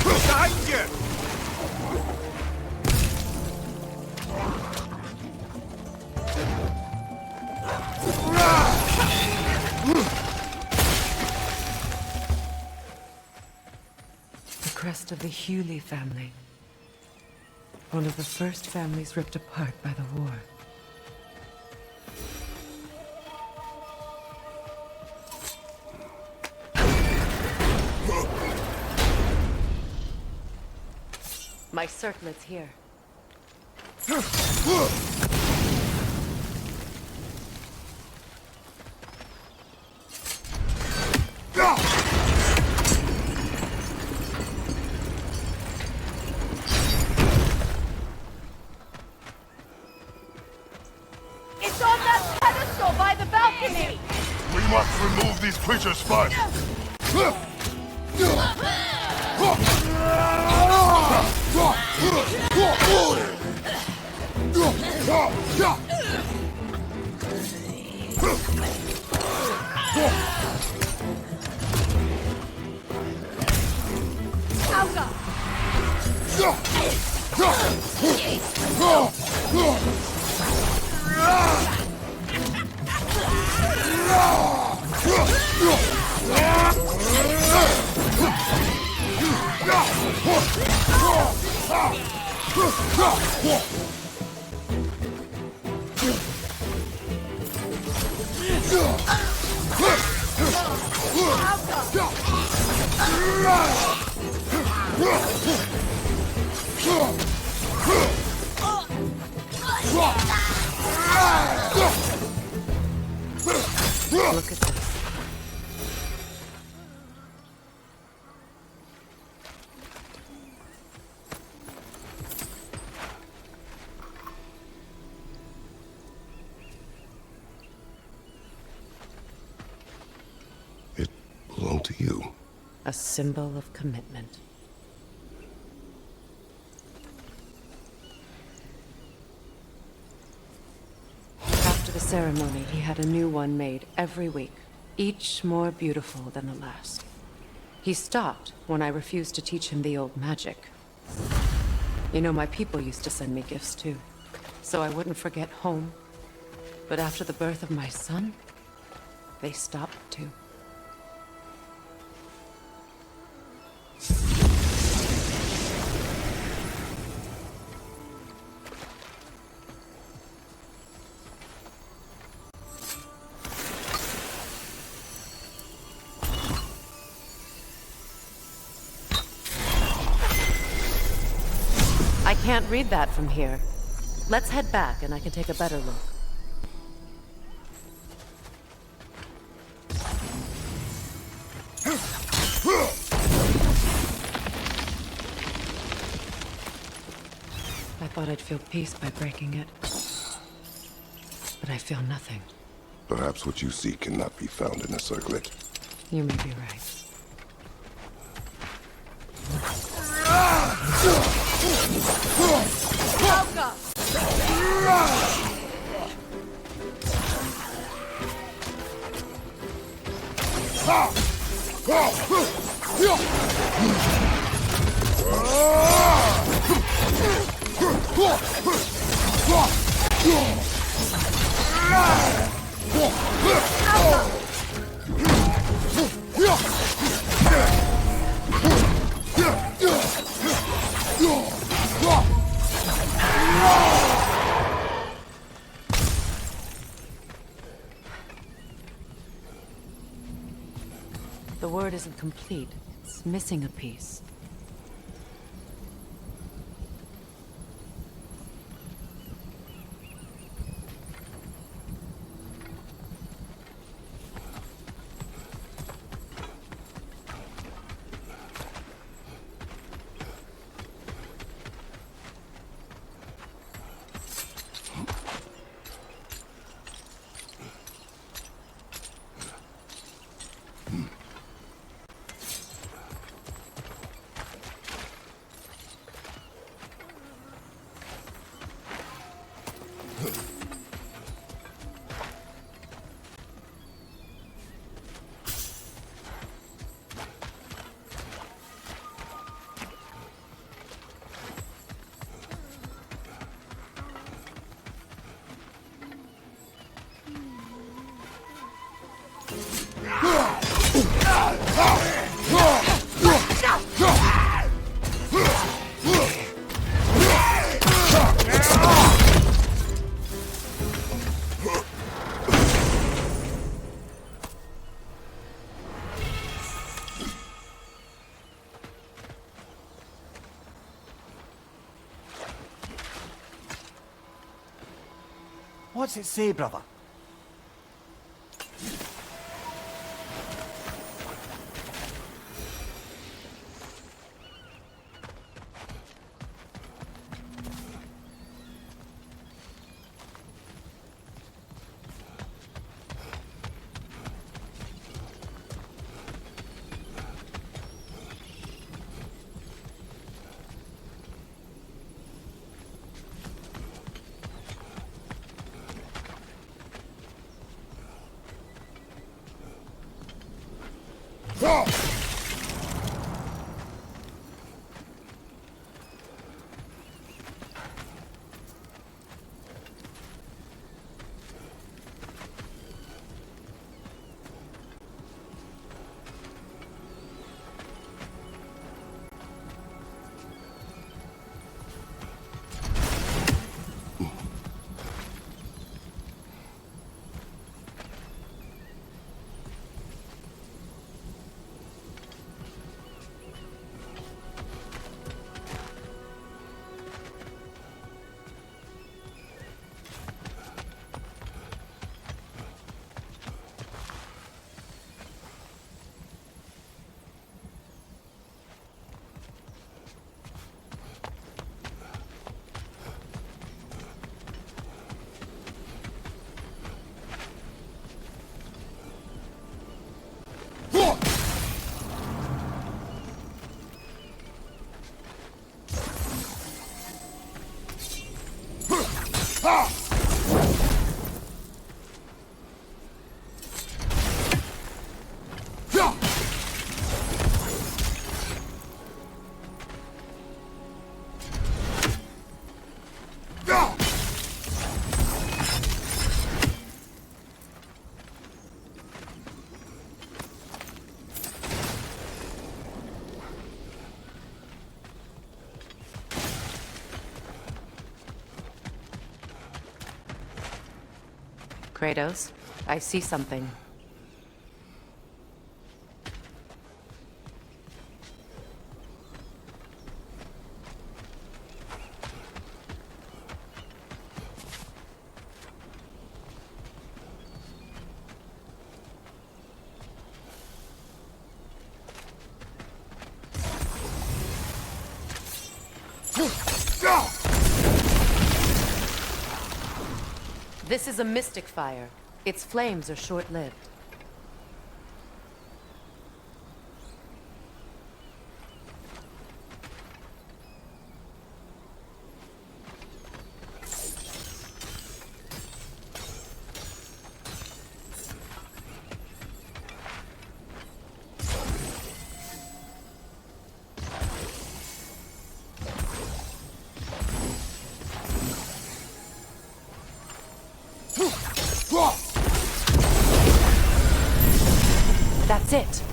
Behind you! The crest of the Hurl family. One of the first families ripped apart by the war. My circlet's here. It's on that pedestal by the balcony! We must remove these creatures first. Alka! Look at this. It belonged to you. A symbol of commitment. After the ceremony, he had a new one made every week, each more beautiful than the last. He stopped when I refused to teach him the old magic. You know, my people used to send me gifts too, so I wouldn't forget home. But after the birth of my son, they stopped too. I can't read that from here. Let's head back and I can take a better look. I thought I'd feel peace by breaking it. But I feel nothing. Perhaps what you seek cannot be found in a circlet. You may be right. Alka! The word isn't complete. It's missing a piece. What's it say, brother? Kratos, I see something. This is a mystic fire. Its flames are short-lived. That's it.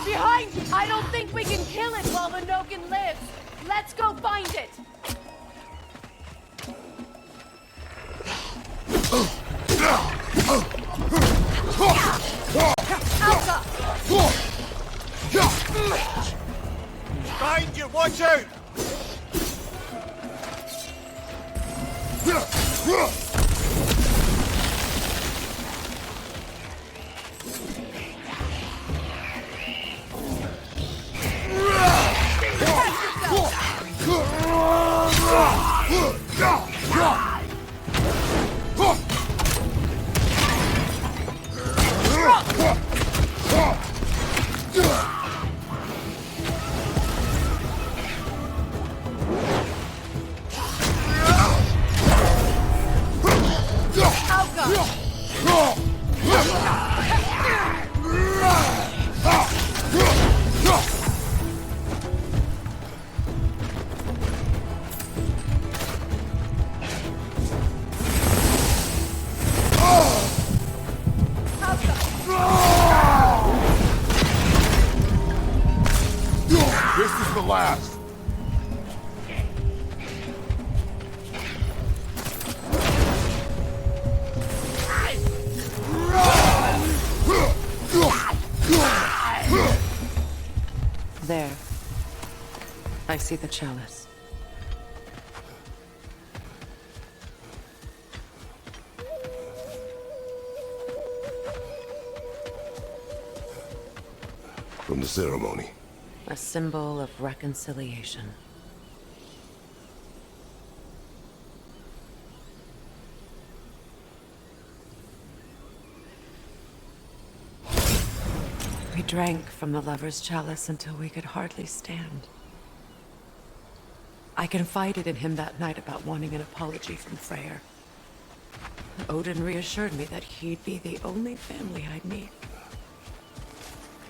Behind! I don't think we can kill it while the Nøkken lives. Let's go find it. Behind you! Watch out! This is the last. There. I see the chalice. From the ceremony. A symbol of reconciliation. We drank from the lover's chalice until we could hardly stand. I confided in him that night about wanting an apology from Freyr. Odin reassured me that he'd be the only family I'd need.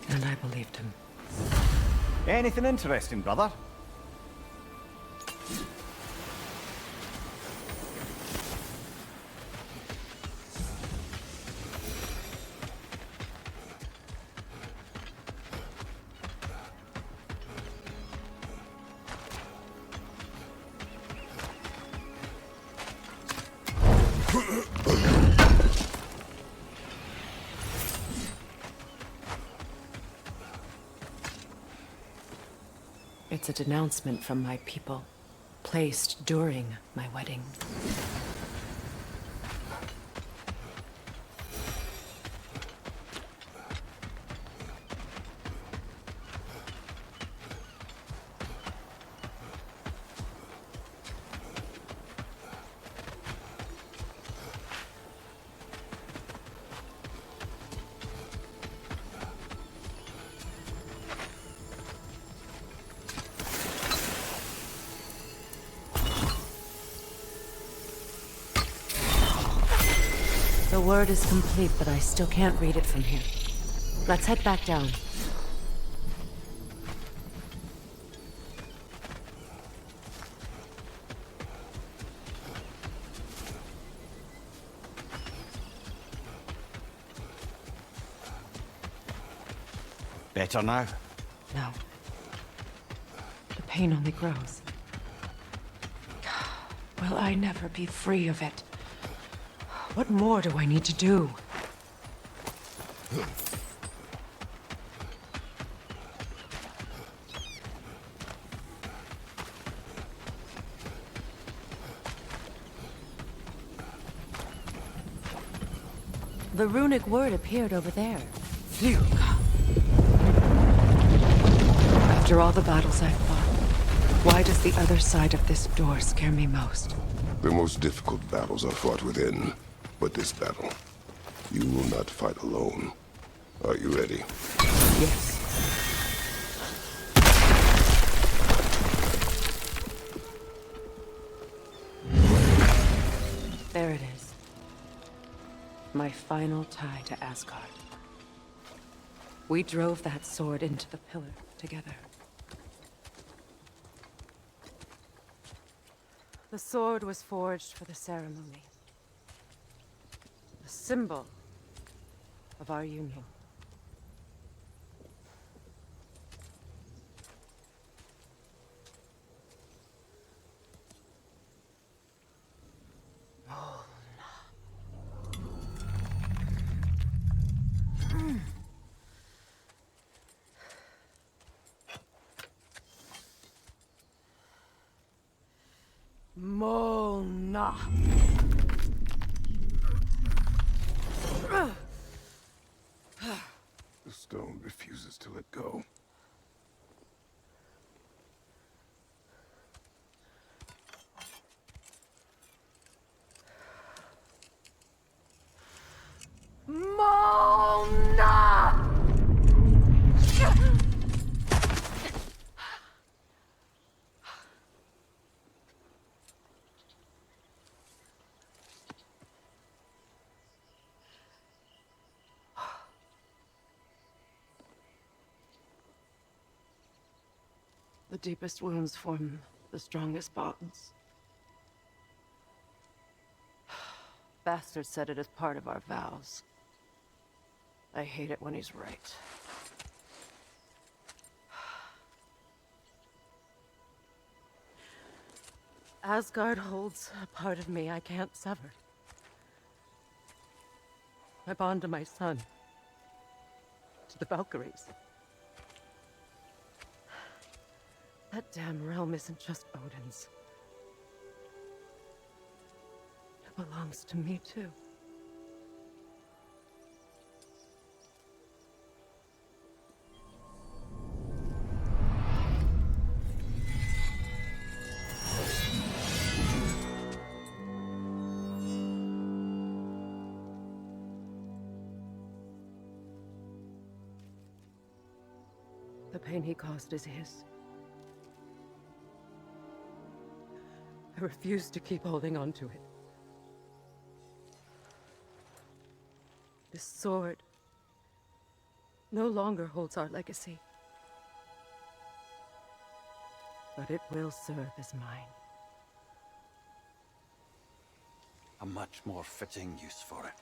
And I believed him. Anything interesting, brother? It's a denouncement from my people, placed during my wedding. The word is complete, but I still can't read it from here. Let's head back down. Better now? No. The pain only grows. will I never be free of it? What more do I need to do? The runic word appeared over there. Phew. After all the battles I've fought, why does the other side of this door scare me most? The most difficult battles are fought within. But this battle, you will not fight alone. Are you ready? Yes. There it is. My final tie to Asgard. We drove that sword into the pillar together. The sword was forged for the ceremony. A symbol of our union. Mjölnir. The stone refuses to let go. Mjölnir! The deepest wounds form the strongest bonds. Bastard said it as part of our vows. I hate it when he's right. Asgard holds a part of me I can't sever. My bond to my son. To the Valkyries. That damn realm isn't just Odin's. It belongs to me, too. The pain he caused is his. I refuse to keep holding on to it. This sword no longer holds our legacy. But it will serve as mine. A much more fitting use for it.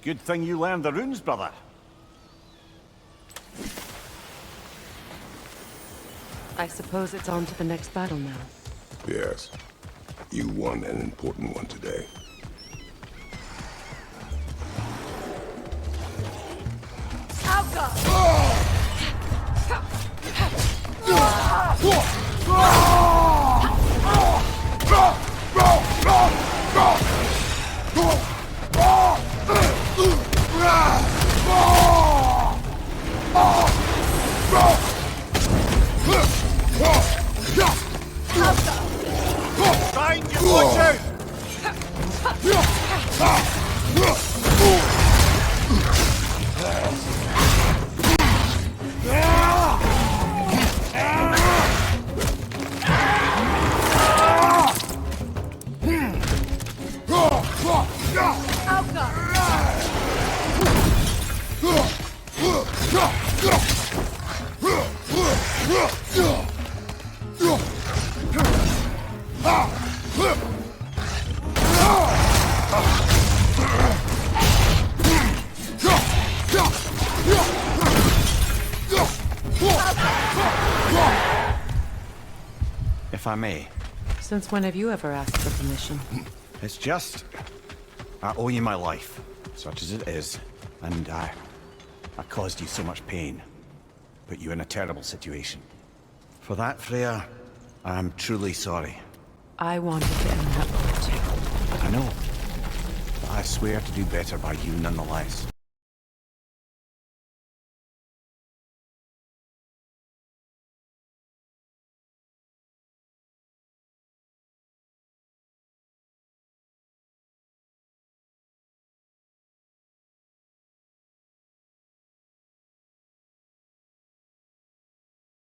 Good thing you learned the runes, brother. I suppose it's on to the next battle now. Yes. You won an important one today. Find your watch out! If I may. Since when have you ever asked for permission? It's just... I owe you my life, such as it is, and I caused you so much pain. Put you in a terrible situation. For that, Freya, I am truly sorry. I wanted to end that war too. I know. But I swear to do better by you nonetheless.